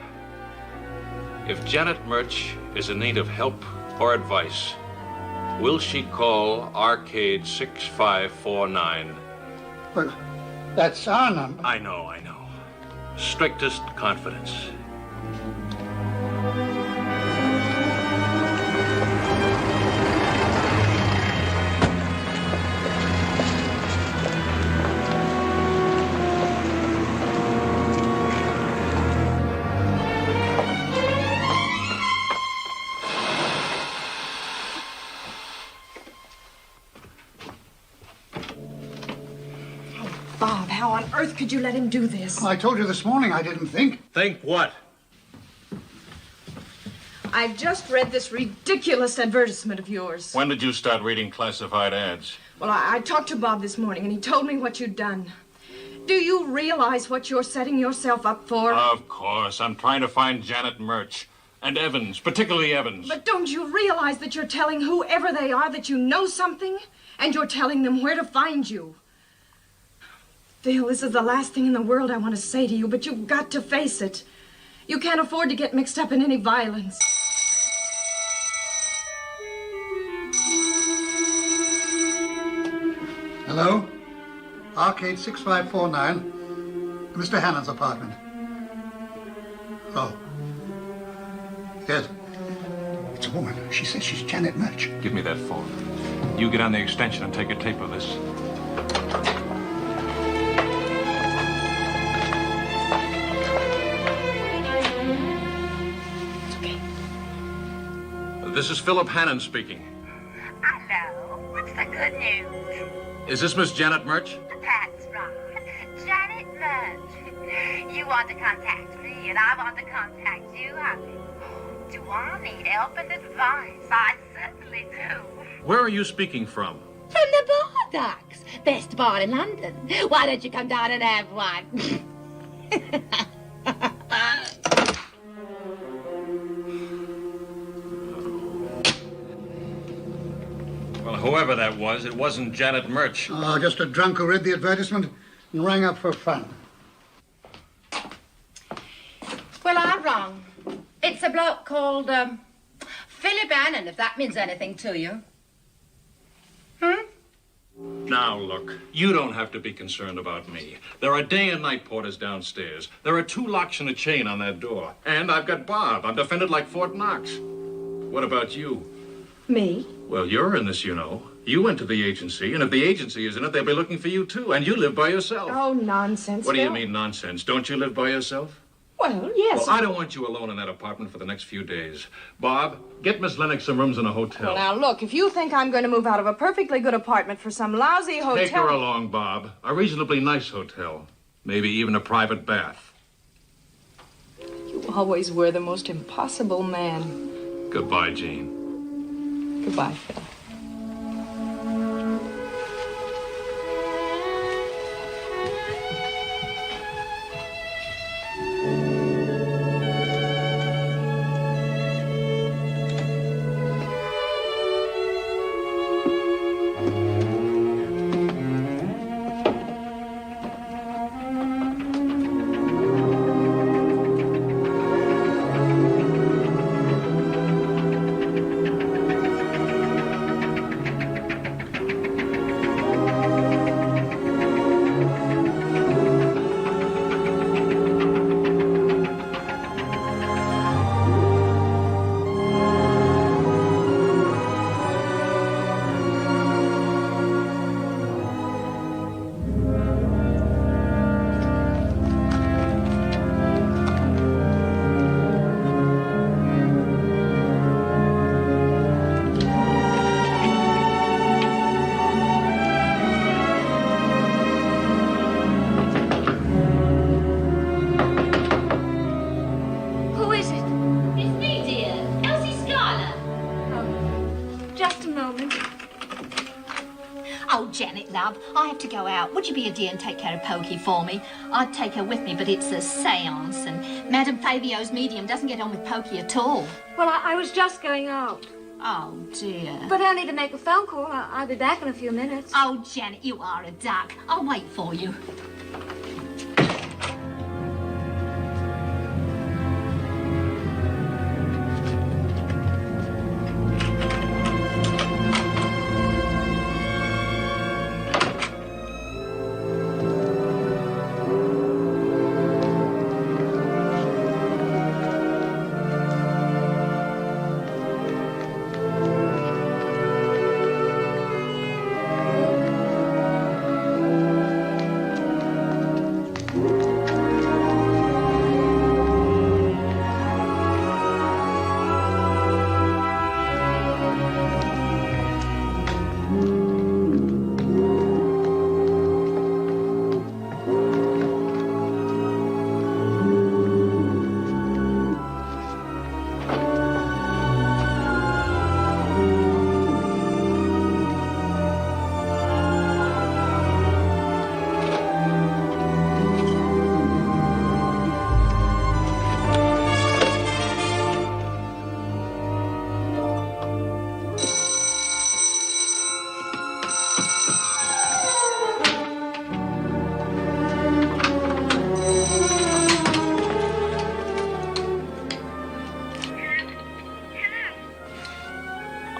If Janet Murch is in need of help or advice, will she call Arcade 6549? Well, that's our number. I know. Strictest confidence. Bob, how on earth could you let him do this? I told you this morning I didn't think. Think what? I've just read this ridiculous advertisement of yours. When did you start reading classified ads? Well, I talked to Bob this morning, and he told me what you'd done. Do you realize what you're setting yourself up for? Of course. I'm trying to find Janet Murch. And Evans, particularly Evans. But don't you realize that you're telling whoever they are that you know something? And you're telling them where to find you? Phil, this is the last thing in the world I want to say to you, but you've got to face it. You can't afford to get mixed up in any violence. Hello? Arcade 6549. Mr. Hannon's apartment. Oh. Yes. It's a woman. She says she's Janet Murch. Give me that phone. You get on the extension and take a tape of this. This is Philip Hannon speaking. Hello. What's the good news? Is this Miss Janet Murch? That's right. Janet Murch. You want to contact me, and I want to contact you, honey. Do I need help and advice? I certainly do. Where are you speaking from? From the bar docks. Best bar in London. Why don't you come down and have one? Well, whoever that was, it wasn't Janet Murch. Oh, just a drunk who read the advertisement and rang up for fun. Well, I'm wrong. It's a bloke called, Philip Hannon, if that means anything to you. Now, look, you don't have to be concerned about me. There are day and night porters downstairs. There are 2 locks and a chain on that door. And I've got Bob. I'm defended like Fort Knox. What about you? Me? Well, you're in this, you know. You went to the agency, and if the agency is in it, they'll be looking for you, too. And you live by yourself. Oh, nonsense. What do you Phil. mean, nonsense? Don't you live by yourself? Well, yes. Well, I don't want you alone in that apartment for the next few days. Bob, get Miss Lennox some rooms in a hotel. Well, now, look, if you think I'm going to move out of a perfectly good apartment for some lousy hotel... Take her along, Bob. A reasonably nice hotel. Maybe even a private bath. You always were the most impossible man. Goodbye, Jean. Goodbye, Phil. Just a moment. Oh, Janet, love, I have to go out. Would you be a dear and take care of Pokey for me? I'd take her with me, but it's a seance, and Madame Fabio's medium doesn't get on with Pokey at all. Well, I was just going out. Oh, dear. But only to make a phone call. I'll be back in a few minutes. Oh, Janet, you are a duck. I'll wait for you.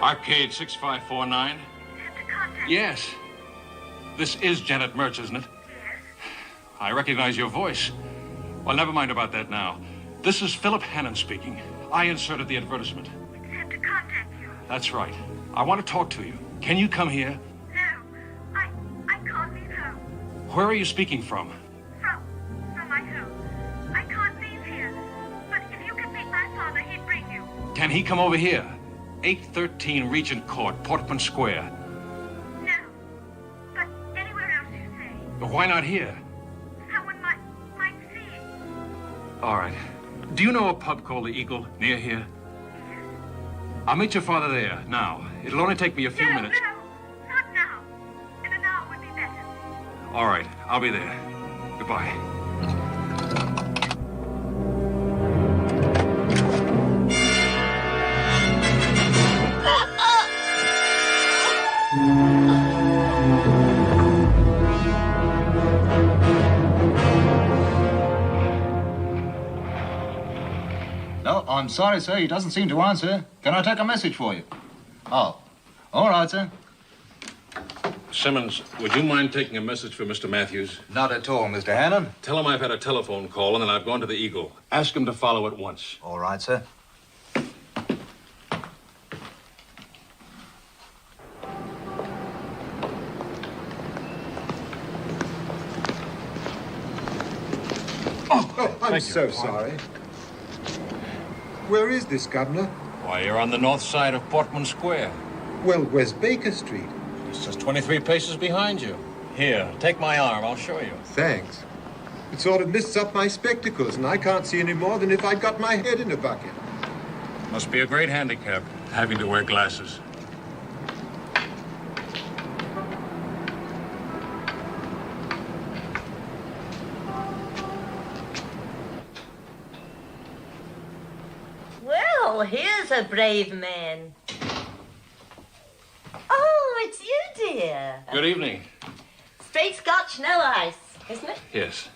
Arcade 6549? Yes. This is Janet Mertz, isn't it? Yes. I recognize your voice. Well, never mind about that now. This is Philip Hannon speaking. I inserted the advertisement. It said to contact you. That's right. I want to talk to you. Can you come here? No. I can't leave home. Where are you speaking from? From my home. I can't leave here. But if you could meet my father, he'd bring you. Can he come over here? 813 Regent Court, Portman Square. No. But anywhere else you say. But why not here? Someone might see it. All right. Do you know a pub called the Eagle near here? Yes. I'll meet your father there, now. It'll only take me a few minutes. No, not now. In an hour would be better. All right, I'll be there. Goodbye. No, I'm sorry, sir. He doesn't seem to answer. Can I take a message for you? Oh, all right, sir. Simmons, would you mind taking a message for Mr. Matthews? Not at all, Mr. Hannon. Tell him I've had a telephone call and that I've gone to the Eagle. Ask him to follow at once. All right, sir. Oh, I'm so sorry. Where is this, Governor? Why, you're on the north side of Portman Square. Well, where's Baker Street? It's just 23 paces behind you. Here, take my arm. I'll show you. Thanks. It sort of mists up my spectacles, and I can't see any more than if I'd got my head in a bucket. Must be a great handicap, having to wear glasses. Well, here's a brave man. Oh, it's you, dear. Good evening. Straight Scotch, no ice, isn't it? Yes.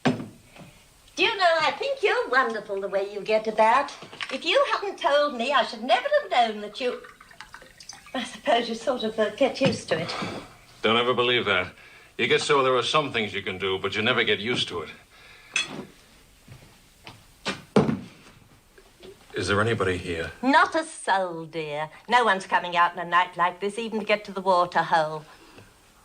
Do you know, I think you're wonderful the way you get about. If you hadn't told me, I should never have known that you... I suppose you sort of get used to it. Don't ever believe that. You get so there are some things you can do, but you never get used to it. Is there anybody here? Not a soul, dear. No one's coming out in a night like this, even to get to the water hole.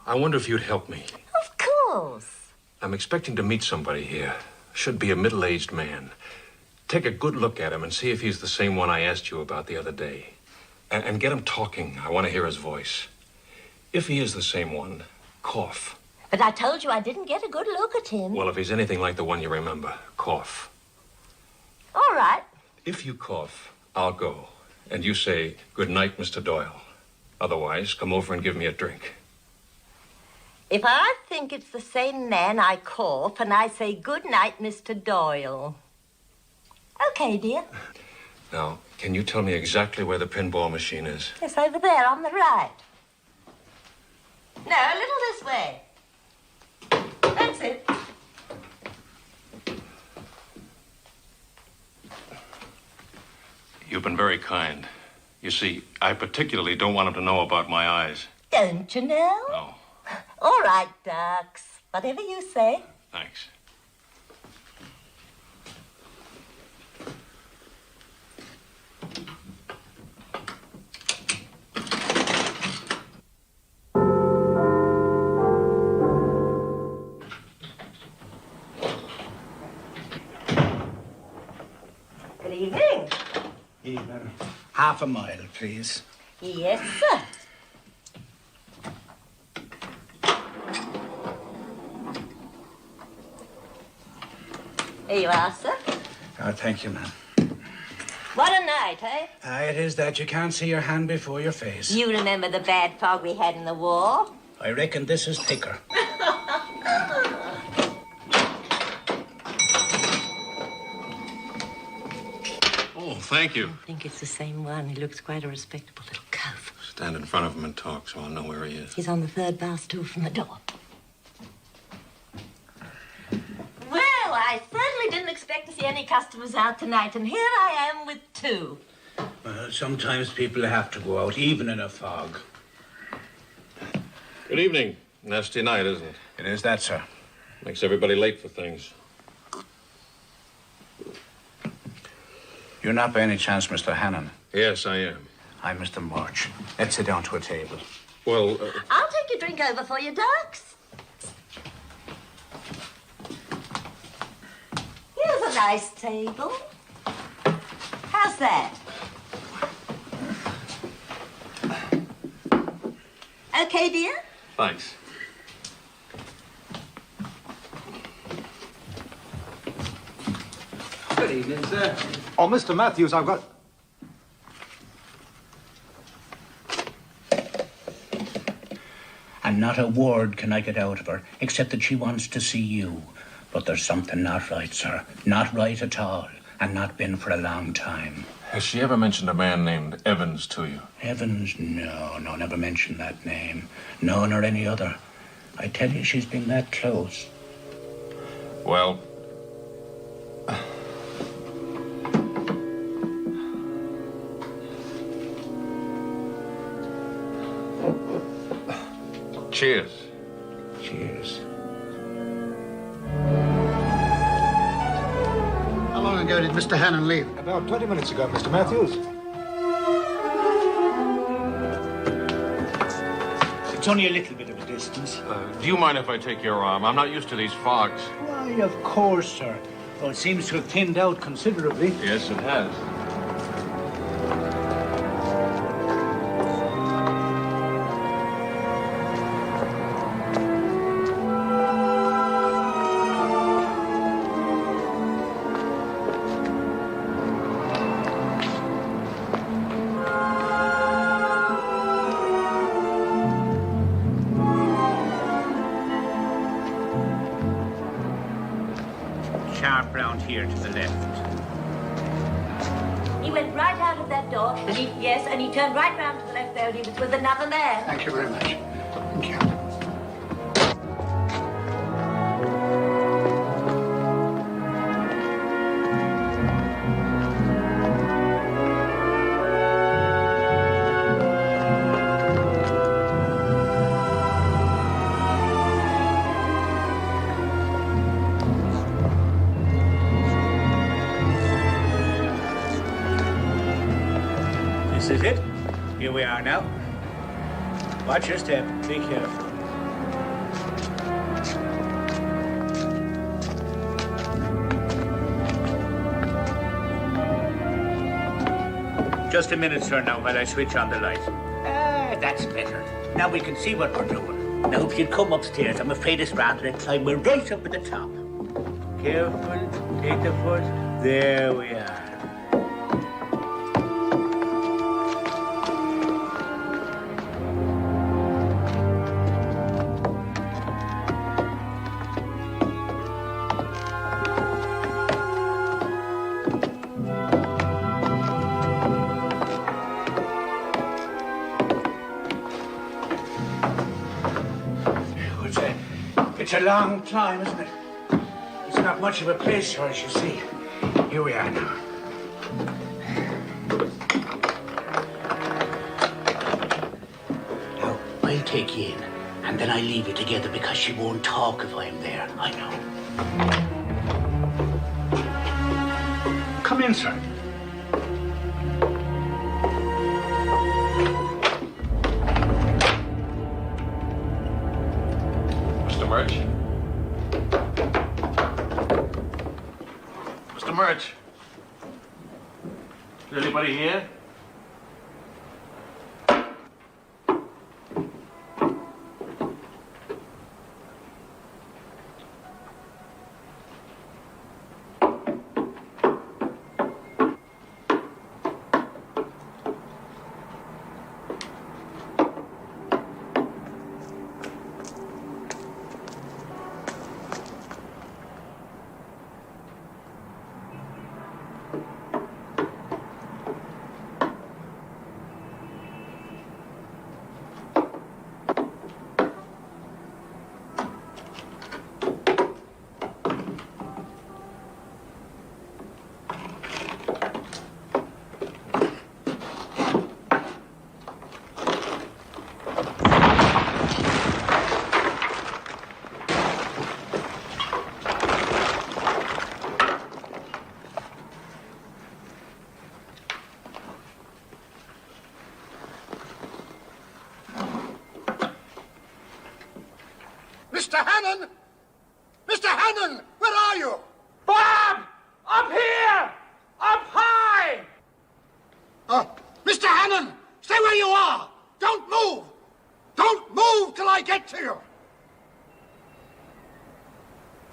I wonder if you'd help me. Of course. I'm expecting to meet somebody here. Should be a middle-aged man. Take a good look at him and see if he's the same one I asked you about the other day. And get him talking. I want to hear his voice. If he is the same one, cough. But I told you I didn't get a good look at him. Well, if he's anything like the one you remember, cough. All right. If you cough, I'll go. And you say, "Good night, Mr. Doyle." Otherwise, come over and give me a drink. If I think it's the same man, I cough and I say, good night, Mr. Doyle. Okay, dear. Now, can you tell me exactly where the pinball machine is? Yes, over there on the right. No, a little this way. That's it. You've been very kind. You see, I particularly don't want him to know about my eyes. Don't you know? No. All right, ducks. Whatever you say. Thanks. Good evening. Evening. Half a mile, please. Yes, sir. Here you are, sir. Oh, thank you, ma'am. What a night, eh? It is that you can't see your hand before your face. You remember the bad fog we had in the war? I reckon this is thicker. Oh, thank you. I think it's the same one. He looks quite a respectable little cove. Stand in front of him and talk so I'll know where he is. He's on the third bar stool from the door. Well, I certainly didn't expect to see any customers out tonight, and here I am with two. Well, sometimes people have to go out, even in a fog. Good evening. Nasty night, isn't it? It is that, sir. Makes everybody late for things. You're not by any chance Mr. Hannon? Yes, I am. I'm Mr. March. Let's sit down to a table. Well, I'll take your drink over for you, ducks. Here's a nice table. How's that? Okay, dear? thanks. Good evening, sir. Oh, Mr. Matthews, I've got... And not a word can I get out of her, except that she wants to see you. But there's something not right, sir. Not right at all, and not been for a long time. Has she ever mentioned a man named Evans to you? Evans? No, never mentioned that name. No, nor any other. I tell you, she's been that close. Well... Cheers. Cheers. How long ago did Mr. Hannon leave? About 20 minutes ago, Mr. Matthews. It's only a little bit of a distance. Do you mind if I take your arm? I'm not used to these fogs. Why, of course, sir. Oh, it seems to have thinned out considerably. Yes, it has. Sharp round here to the left. He went right out of that door, and he turned right round to the left there, and he was with another man. Thank you very much. Thank you. This is it. Here we are now. Watch your step. Be careful. Just a minute, sir, now, while I switch on the light. That's better. Now we can see what we're doing. Now, if you'd come upstairs, I'm afraid it's rather a climb. We're right up at the top. Careful. Take the foot. There we are. It's a long time, isn't it? It's not much of a place here, as you see. Here we are now. Now, I'll take you in, and then I'll leave you together because she won't talk if I'm there. I know. Come in, sir. Mr. Murch? Mr. Murch? Is anybody here? Mr. Hannon! Mr. Hannon! Where are you? Bob! Up here! Up high! Mr. Hannon! Stay where you are! Don't move! Don't move till I get to you!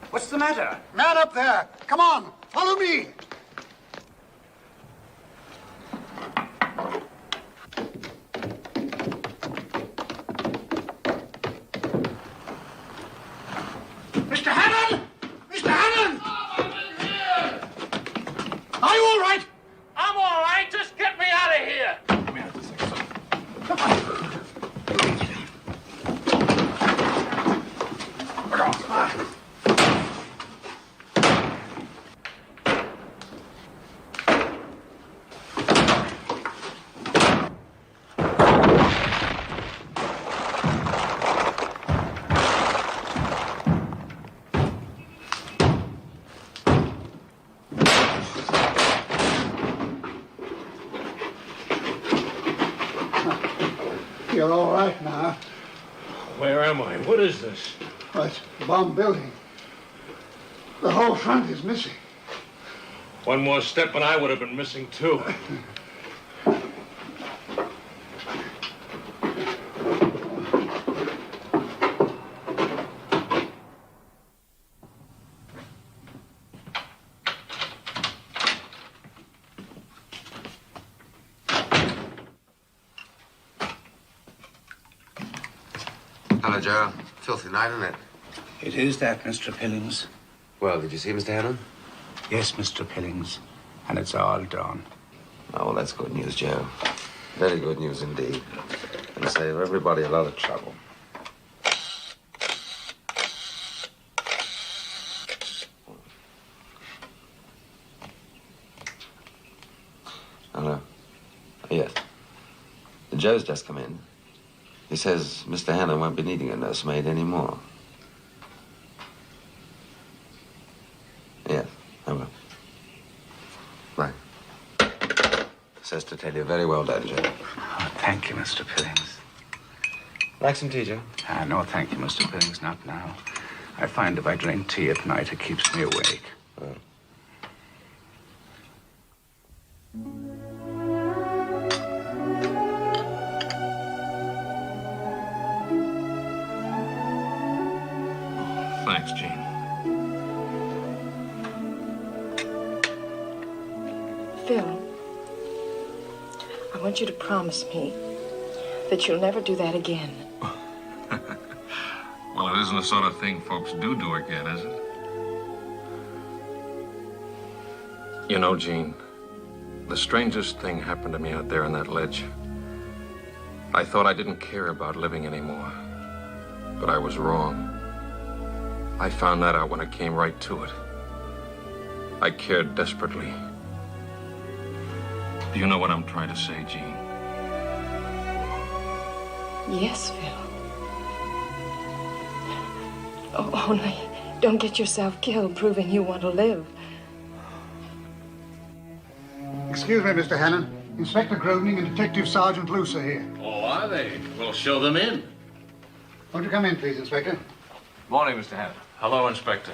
What's the matter? Man up there! Come on! Follow me! Mr. Hannon! Mr. Hannon! Are you all right? I'm all right. Just get me out of here. Come on. You're all right now. Where am I? What is this? Well, it's a bomb building. The whole front is missing. One more step and I would have been missing too. Hello, Joe. Filthy night, isn't it? It is that, Mr. Pillings. Well, did you see Mr. Hannon? Yes, Mr. Pillings. And it's all done. Oh, well, that's good news, Joe. Very good news indeed. And save everybody a lot of trouble. Hello. Yes. Joe's just come in. He says Mr. Hannon won't be needing a nursemaid anymore. Yes, I will. Right. Says to tell you, very well done, Joe. Oh, thank you, Mr. Pillings. Like some tea, Joe? No, thank you, Mr. Pillings, not now. I find if I drink tea at night, it keeps me awake. Oh. Thanks, Gene. Phil, I want you to promise me that you'll never do that again. Well, it isn't the sort of thing folks do again, is it? You know, Gene, the strangest thing happened to me out there on that ledge. I thought I didn't care about living anymore, but I was wrong. I found that out when it came right to it. I cared desperately. Do you know what I'm trying to say, Jean? Yes, Phil. Oh, only don't get yourself killed proving you want to live. Excuse me, Mr. Hannon. Inspector Groening and Detective Sergeant Luce are here. Oh, are they? Well, show them in. Won't you come in, please, Inspector? Morning, Mr. Hannon. Hello, Inspector.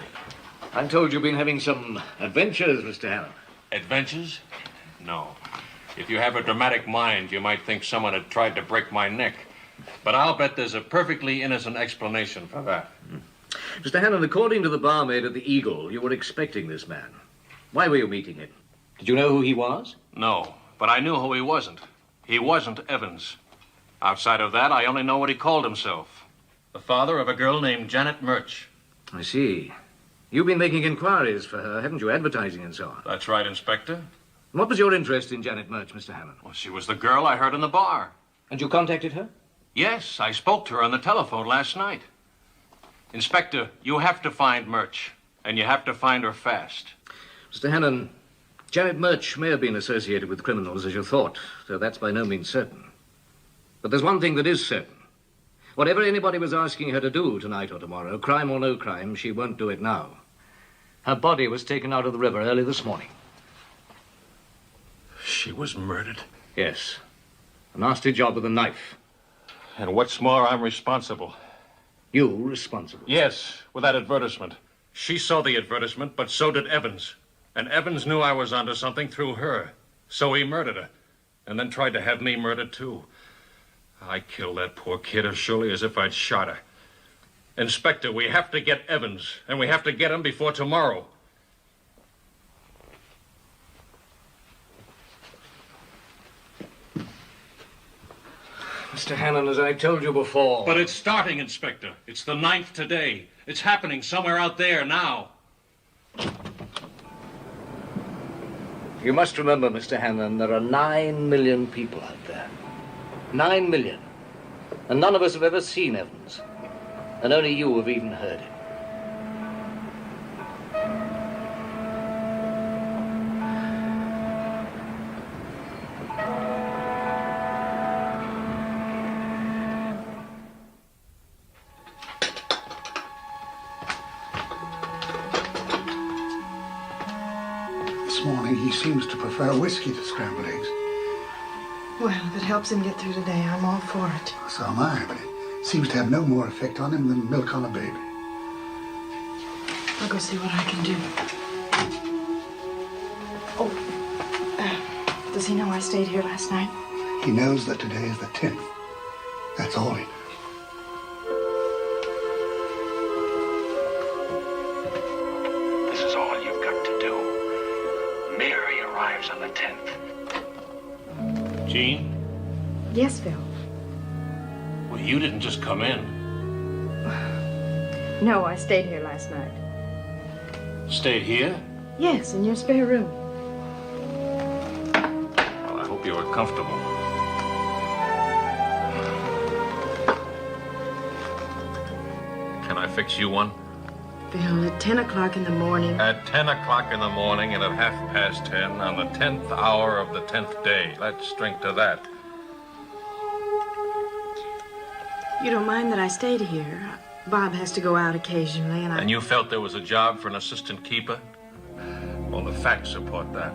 I'm told you've been having some adventures, Mr. Hannon. Adventures? No. If you have a dramatic mind, you might think someone had tried to break my neck. But I'll bet there's a perfectly innocent explanation for that. Mr. Hannon, according to the barmaid at the Eagle, you were expecting this man. Why were you meeting him? Did you know who he was? No, but I knew who he wasn't. He wasn't Evans. Outside of that, I only know what he called himself. The father of a girl named Janet Murch. I see. You've been making inquiries for her, haven't you? Advertising and so on. That's right, Inspector. What was your interest in Janet Murch, Mr. Hannon? Well, she was the girl I heard in the bar. And you contacted her? Yes, I spoke to her on the telephone last night. Inspector, you have to find Murch, and you have to find her fast. Mr. Hannon, Janet Murch may have been associated with criminals as you thought, though that's by no means certain. But there's one thing that is certain. Whatever anybody was asking her to do tonight or tomorrow, crime or no crime, she won't do it now. Her body was taken out of the river early this morning. She was murdered? Yes. A nasty job with a knife. And what's more, I'm responsible. You responsible? Yes, with that advertisement. She saw the advertisement, but so did Evans. And Evans knew I was onto something through her. So he murdered her. And then tried to have me murdered, too. I killed that poor kid as surely as if I'd shot her. Inspector, we have to get Evans, and we have to get him before tomorrow. Mr. Hannon, as I told you before... But it's starting, Inspector. It's the 9th today. It's happening somewhere out there now. You must remember, Mr. Hannon, there are 9 million people out there. 9 million. And none of us have ever seen Evans. And only you have even heard him. This morning, he seems to prefer whiskey to scrambled eggs. Well, if it helps him get through today, I'm all for it. So am I, but it seems to have no more effect on him than milk on a baby. I'll go see what I can do. Oh, does he know I stayed here last night? He knows that today is the 10th. That's all he knows. This is all you've got to do. Mary arrives on the 10th. Jean? Yes, Phil. Well, you didn't just come in. No, I stayed here last night. Stayed here? Yes, in your spare room. Well, I hope you were comfortable. Can I fix you one? Phil, at 10 o'clock in the morning. At 10 o'clock in the morning and at 10:30 on the 10th hour of the 10th day. Let's drink to that. You don't mind that I stayed here? Bob has to go out occasionally, and And you felt there was a job for an assistant keeper? Well, the facts support that.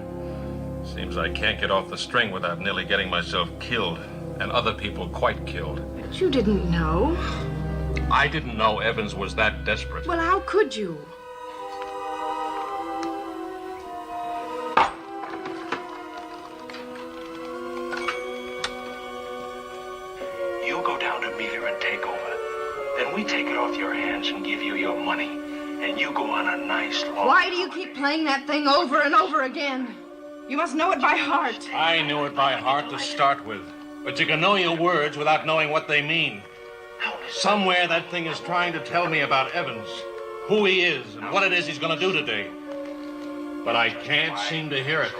Seems I can't get off the string without nearly getting myself killed, and other people quite killed. But you didn't know. I didn't know Evans was that desperate. Well, how could you? You go down to meet her and take over. Then we take it off your hands and give you your money. And you go on a nice long... Why do you keep playing that thing over and over again? You must know it by heart. I knew it by heart to start with. But you can know your words without knowing what they mean. Somewhere that thing is trying to tell me about Evans, who he is, and what it is he's going to do today. But I can't seem to hear it.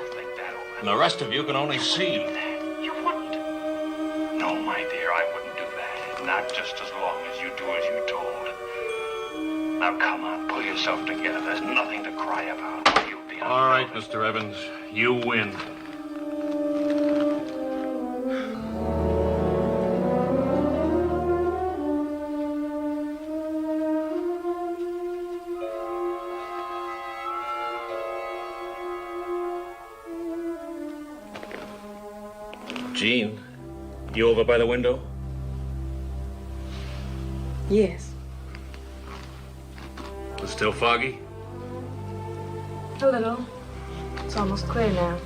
And the rest of you can only see. You wouldn't. No, my dear, I wouldn't do that. Not just as long as you do as you're told. Now, come on, pull yourself together. There's nothing to cry about. You'll be All right, Mr. Evans. You win. Jean, you over by the window? Yes. It's still foggy? A little. It's almost clear now.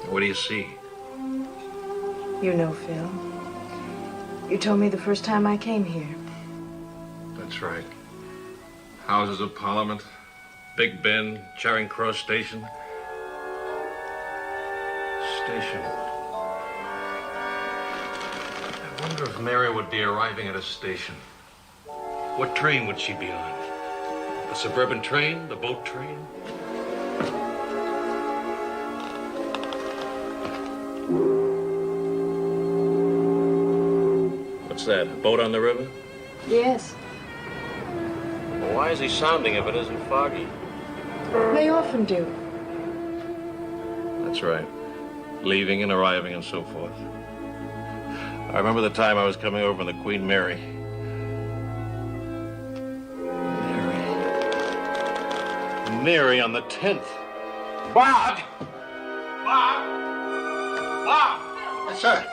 What do you see? You know, Phil. You told me the first time I came here. That's right. Houses of Parliament, Big Ben, Charing Cross Station. Station. I wonder if Mary would be arriving at a station. What train would she be on? The suburban train? The boat train? What's that? A boat on the river? Yes. Well, why is he sounding if it isn't foggy? They often do. That's right. Leaving and arriving and so forth. I remember the time I was coming over in the Queen Mary. Mary on the 10th. Bob! Bob! Yes, sir.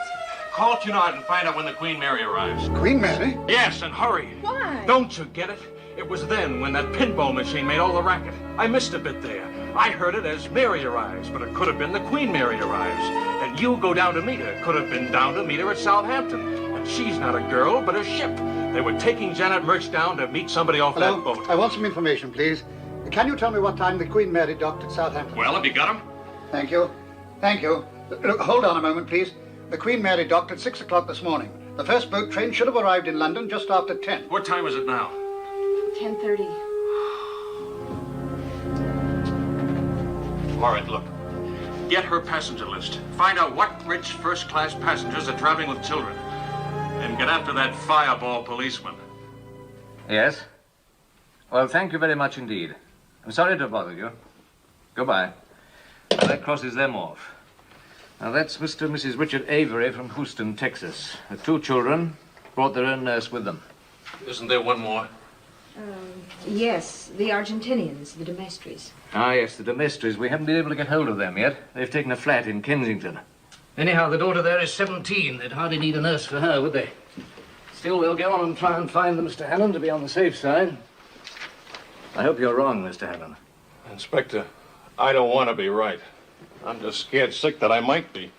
Call Curated and find out when the Queen Mary arrives. Queen Mary? Yes, and hurry. Why? Don't you get it? It was then when that pinball machine made all the racket. I missed a bit there. I heard it as Mary arrives, but it could have been the Queen Mary arrives. And you go down to meet her. It could have been down to meet her at Southampton. And she's not a girl, but a ship. They were taking Janet Murch down to meet somebody off Hello? that boat. I want some information, please. Can you tell me what time the Queen Mary docked at Southampton? Well, have you got him? Thank you. Thank you. Look, hold on a moment, please. The Queen Mary docked at 6 o'clock this morning. The first boat train should have arrived in London just after 10. What time is it now? 10:30. All right, look. Get her passenger list. Find out what rich first-class passengers are traveling with children. And get after that fireball policeman. Yes? Well, thank you very much indeed. I'm sorry to bother you. Goodbye. That crosses them off. Now, that's Mr. and Mrs. Richard Avery from Houston, Texas. The 2 children brought their own nurse with them. Isn't there one more? Yes, the Argentinians, the Demestris. Ah, yes, the Demestris. We haven't been able to get hold of them yet. They've taken a flat in Kensington. Anyhow, the daughter there is 17. They'd hardly need a nurse for her, would they? Still, we'll go on and try and find them, Mr. Hannon, to be on the safe side. I hope you're wrong, Mr. Hannon. Inspector, I don't want to be right. I'm just scared sick that I might be.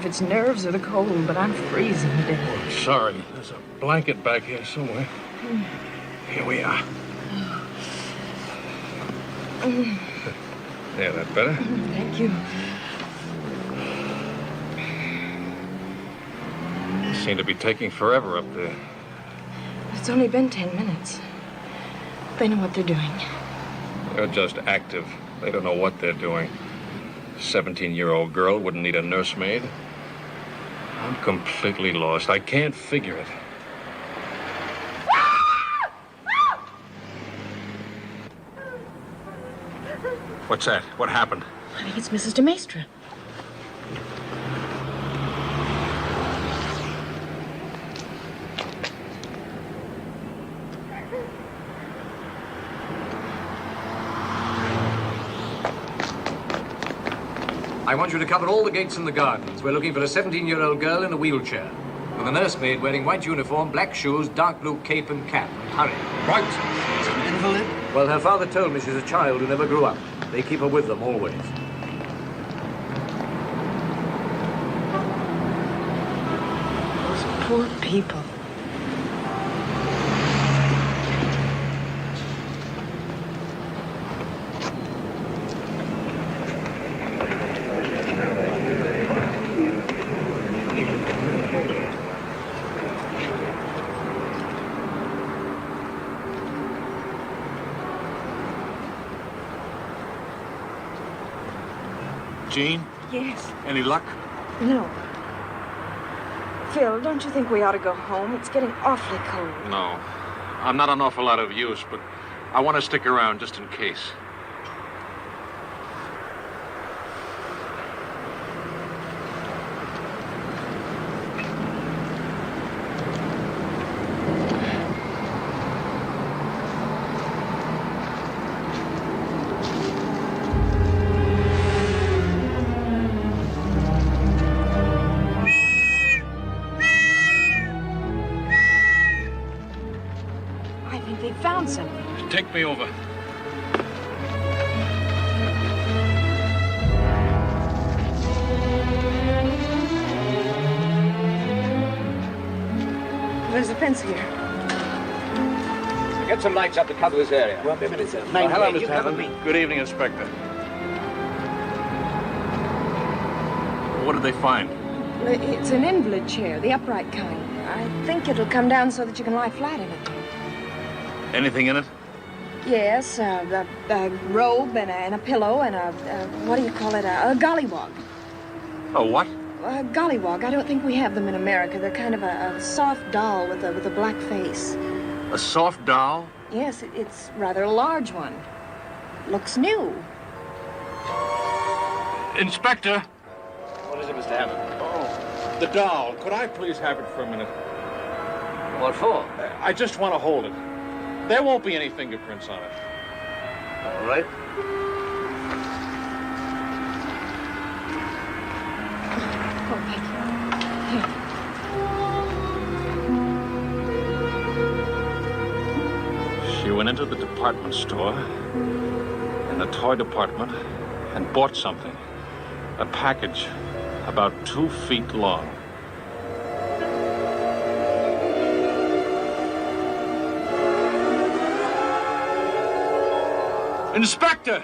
It's nerves or the cold, but I'm freezing to death. Oh, sorry. There's a blanket back here somewhere. Here we are. Yeah, that better? Thank you. They seem to be taking forever up there. It's only been 10 minutes. They know what they're doing. They're just active. They don't know what they're doing. A 17-year-old girl wouldn't need a nursemaid. I'm completely lost. I can't figure it. What's that? What happened? I think it's Mrs. de Maistre. I want you to cover all the gates in the gardens. We're looking for a 17-year-old girl in a wheelchair, with a nursemaid wearing white uniform, black shoes, dark blue cape and cap. Hurry. Right. Is it an invalid? Well, her father told me she's a child who never grew up. They keep her with them always. Those poor people. Jean? Yes. Any luck? No. Phil, don't you think we ought to go home? It's getting awfully cold. No. I'm not an awful lot of use, but I want to stick around just in case. Found something. Take me over. There's a fence here. Get some lights up to cover this area. Won't be a minute, sir. Hello, Mr. Hammond. Good evening, Inspector. What did they find? It's an invalid chair, the upright kind. I think it'll come down so that you can lie flat in it. Anything in it? Yes, a robe and a pillow and what do you call it, a gollywog. A what? A gollywog. I don't think we have them in America. They're kind of a soft doll with a black face. A soft doll? Yes, it's rather a large one. Looks new. Inspector! What is it, Mr. Hammond? Oh, the doll. Could I please have it for a minute? What for? I just want to hold it. There won't be any fingerprints on it. All right. Oh, thank you. Here. She went into the department store, in the toy department, and bought something. A package about 2 feet long. Inspector!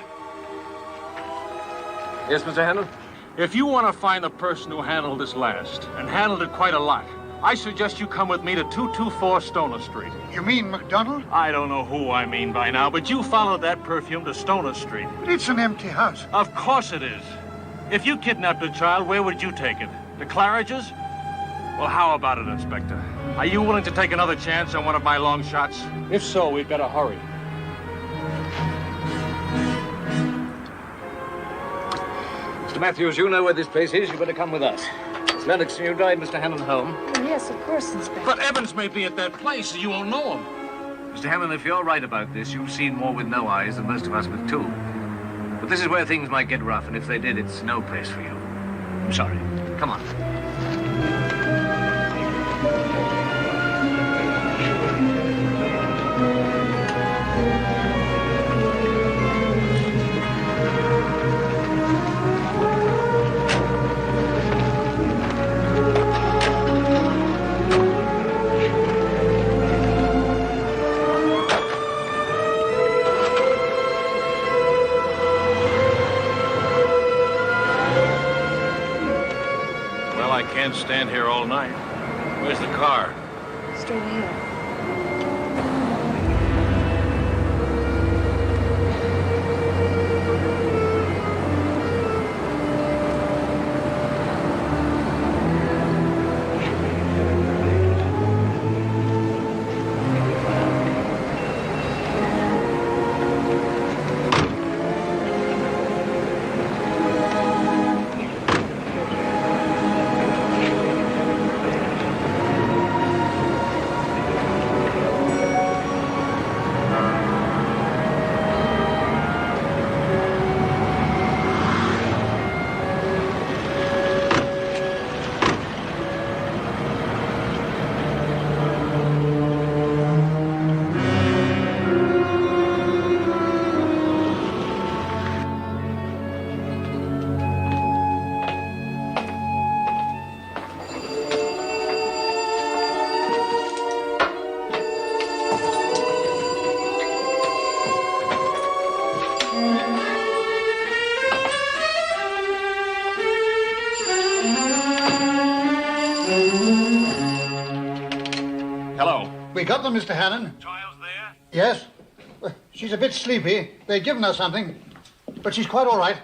Yes, Mr. Hammond? If you want to find the person who handled this last, and handled it quite a lot, I suggest you come with me to 224 Stoner Street. You mean McDonald? I don't know who I mean by now, but you followed that perfume to Stoner Street. But it's an empty house. Of course it is. If you kidnapped a child, where would you take it? To Claridge's? Well, how about it, Inspector? Are you willing to take another chance on one of my long shots? If so, we'd better hurry. Mr. Matthews, you know where this place is. You better come with us. Miss Lennox, can you drive Mr. Hammond home? Yes, of course, Inspector. But Evans may be at that place. You won't know him. Mr. Hammond, if you're right about this, you've seen more with no eyes than most of us with two. But this is where things might get rough, and if they did, it's no place for you. I'm sorry. Come on. I can't stand here all night. Where's the car? Straight ahead. Hello. We got them, Mr. Hannon. Child's there? Yes. Well, she's a bit sleepy. They've given her something. But she's quite all right.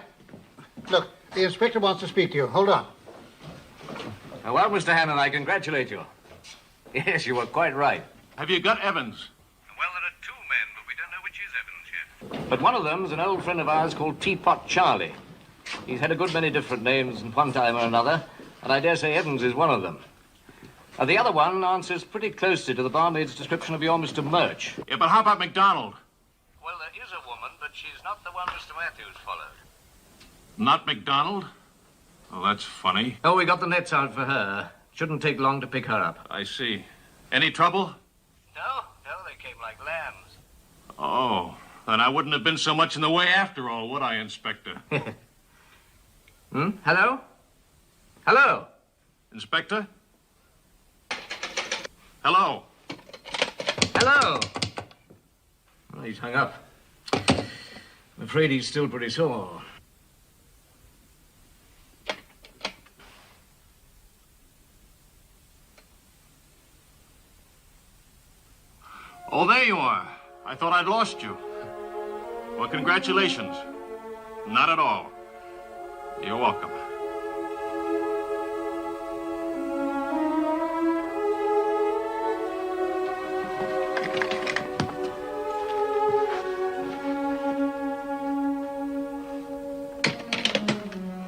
Look, the inspector wants to speak to you. Hold on. Well, Mr. Hannon, I congratulate you. Yes, you were quite right. Have you got Evans? Well, there are 2 men, but we don't know which is Evans yet. But one of them's an old friend of ours called Teapot Charlie. He's had a good many different names at one time or another, and I dare say Evans is one of them. The other one answers pretty closely to the barmaid's description of your Mr. Murch. Yeah, but how about McDonald? Well, there is a woman, but she's not the one Mr. Matthews followed. Not McDonald? Oh, that's funny. Oh, we got the nets out for her. Shouldn't take long to pick her up. I see. Any trouble? No, they came like lambs. Oh, then I wouldn't have been so much in the way after all, would I, Inspector? Hello? Hello? Inspector? Hello? Hello? Well, he's hung up. I'm afraid he's still pretty sore. Oh, there you are. I thought I'd lost you. Well, congratulations. Not at all. You're welcome.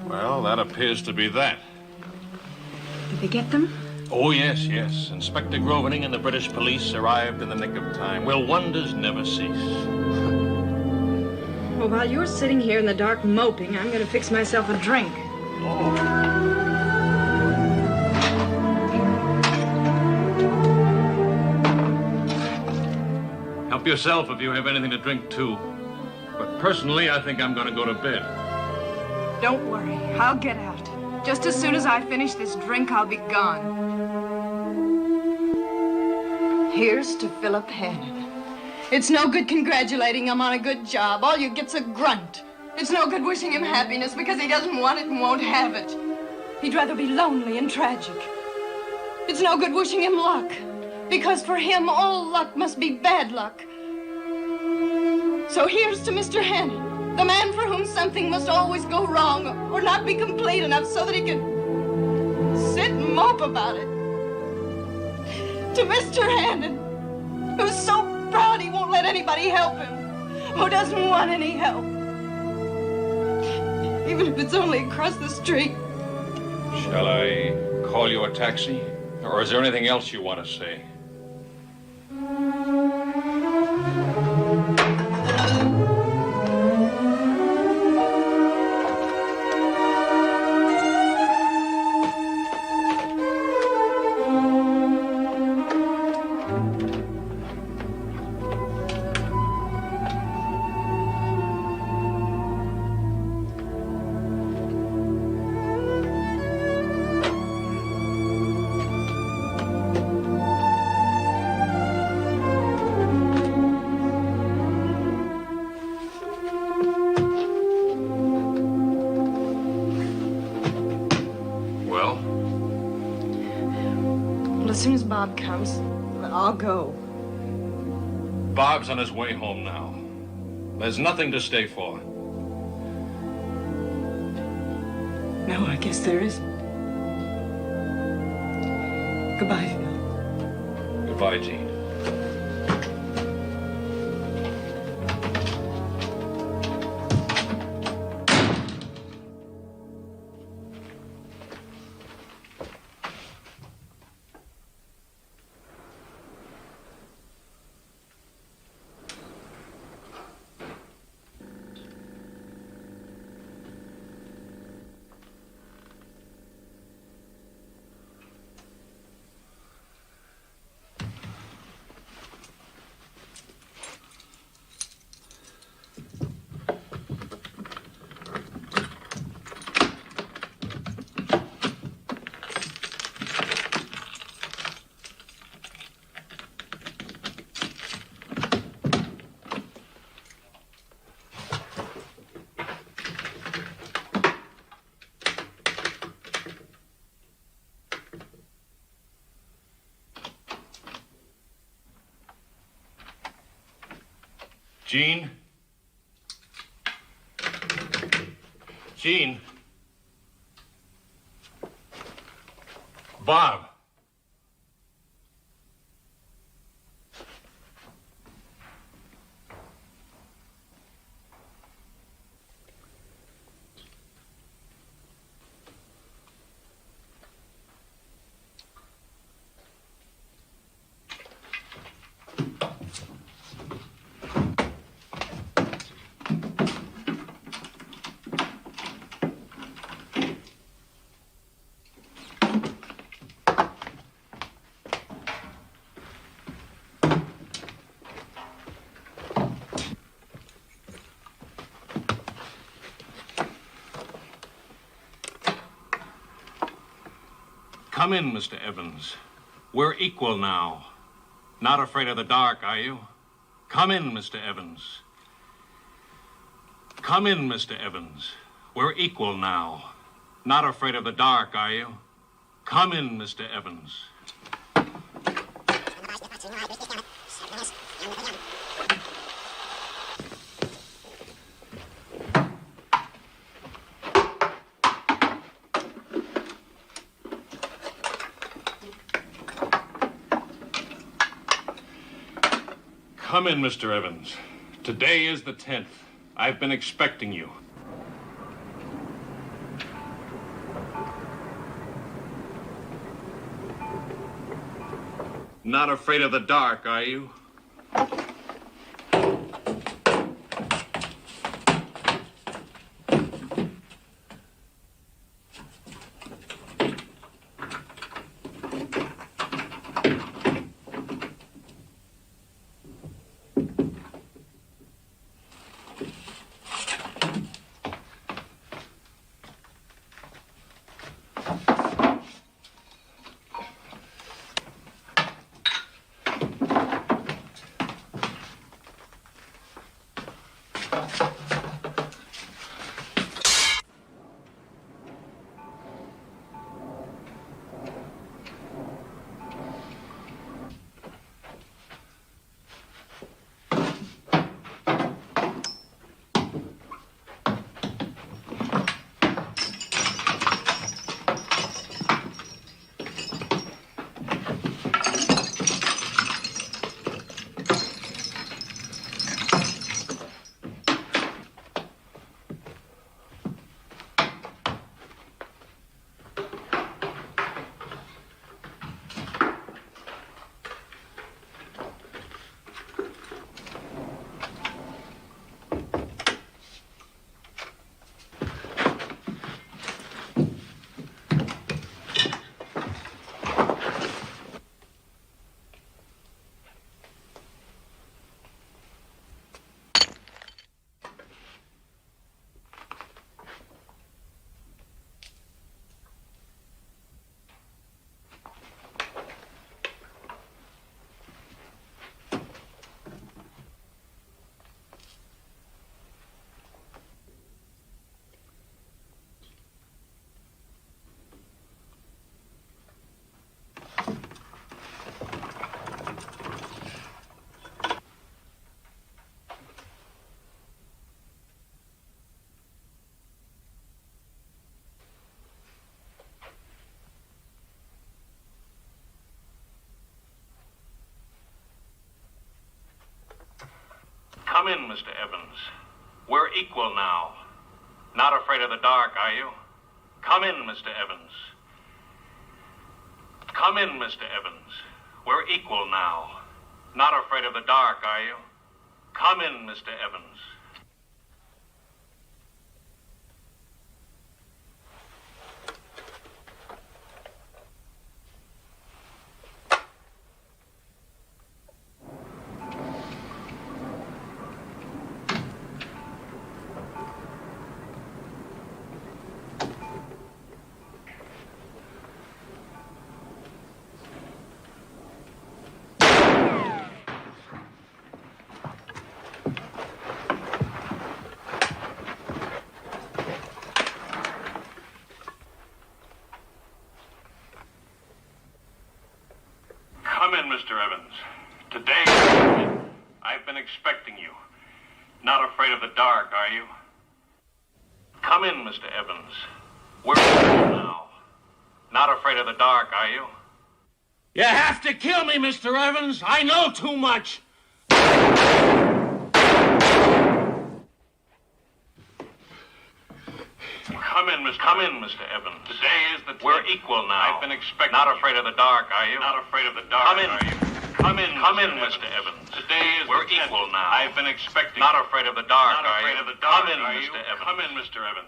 Well, that appears to be that. Did they get them? Oh, yes, yes. Inspector Grovening and the British police arrived in the nick of time. Well, wonders never cease. Well, while you're sitting here in the dark moping, I'm going to fix myself a drink. Help yourself if you have anything to drink, too. But personally, I think I'm going to go to bed. Don't worry, I'll get out. Just as soon as I finish this drink, I'll be gone. Here's to Philip Hannon. It's no good congratulating him on a good job. All you get's a grunt. It's no good wishing him happiness because he doesn't want it and won't have it. He'd rather be lonely and tragic. It's no good wishing him luck because for him, all luck must be bad luck. So here's to Mr. Hannon, the man for whom something must always go wrong or not be complete enough so that he can sit and mope about it. To Mr. Hannon, who's so proud he won't let anybody help him, who doesn't want any help, even if it's only across the street. Shall I call you a taxi? Or is there anything else you want to say? As soon as Bob comes, I'll go. Bob's on his way home now. There's nothing to stay for. No, I guess there isn't. Goodbye, Phil. Goodbye, Jean. Jean? Jean? Bob? Come in, Mr. Evans. We're equal now. Not afraid of the dark, are you? Come in, Mr. Evans. Come in, Mr. Evans. We're equal now. Not afraid of the dark, are you? Come in, Mr. Evans. Come in, Mr. Evans. Today is the 10th. I've been expecting you. Not afraid of the dark, are you? Come in, Mr. Evans. We're equal now. Not afraid of the dark, are you? Come in, Mr. Evans. Come in, Mr. Evans. We're equal now. Not afraid of the dark, are you? Come in, Mr. Evans. Come in, Mr. Evans. Today, I've been expecting you. Not afraid of the dark, are you? Come in, Mr. Evans. We're equal now. Not afraid of the dark, are you? You have to kill me, Mr. Evans. I know too much. Come in, Mr. Evans. Today is the 10th. We're equal now. I've been expecting. Not afraid of the dark, are you? Not afraid of the dark, are you? Come in, Mr. Evans. Today is We're the 10th. Equal now. I've been expecting. Not afraid of the dark, are you? Not afraid of the dark, Come in, Mr. Evans. Come in, Mr. Evans.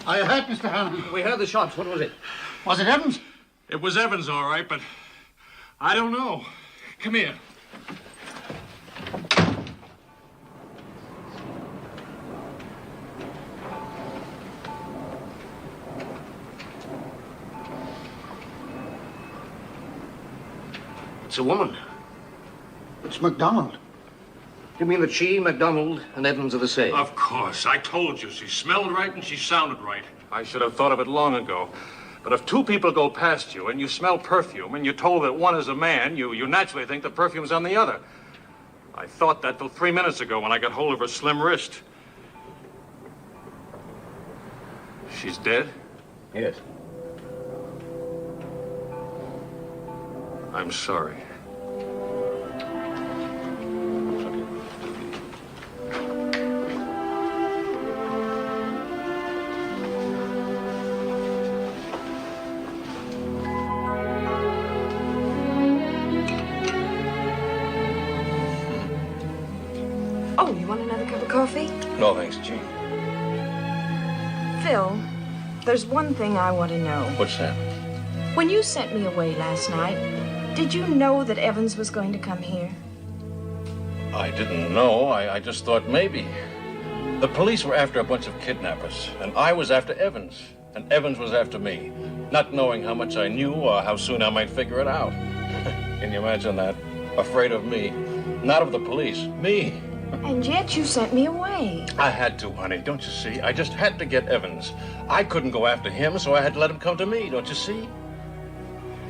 Are you hurt, Mr. Hannon? We heard the shots. What was it? Was it Evans? It was Evans, all right, but I don't know. Come here. It's a woman. It's MacDonald. You mean that she, MacDonald, and Evans are the same? Of course. I told you. She smelled right and she sounded right. I should have thought of it long ago. But if two people go past you and you smell perfume and you're told that one is a man, you naturally think the perfume's on the other. I thought that till 3 minutes ago when I got hold of her slim wrist. She's dead? Yes. I'm sorry. Oh, you want another cup of coffee? No, thanks, Jean. Phil, there's one thing I want to know. What's that? When you sent me away last night, did you know that Evans was going to come here? I didn't know. I just thought maybe. The police were after a bunch of kidnappers, and I was after Evans, and Evans was after me, not knowing how much I knew or how soon I might figure it out. Can you imagine that? Afraid of me. Not of the police. Me. And yet you sent me away. I had to, honey. Don't you see? I just had to get Evans. I couldn't go after him, so I had to let him come to me. Don't you see?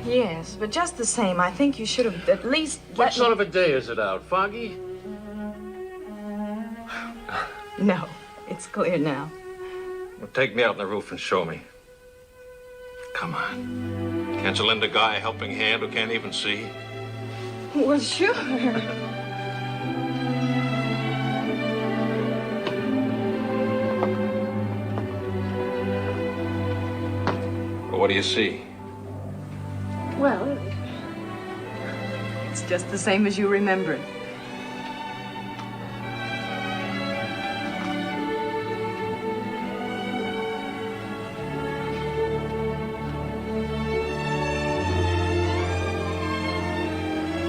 Yes, but just the same, I think you should have at least What sort of a day is it out? Foggy? No, it's clear now. Well, take me out on the roof and show me. Come on. Can't you lend a guy a helping hand who can't even see? Well, sure. Well, what do you see? Well, it's just the same as you remember it.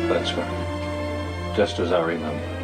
That's right. Just as I remember.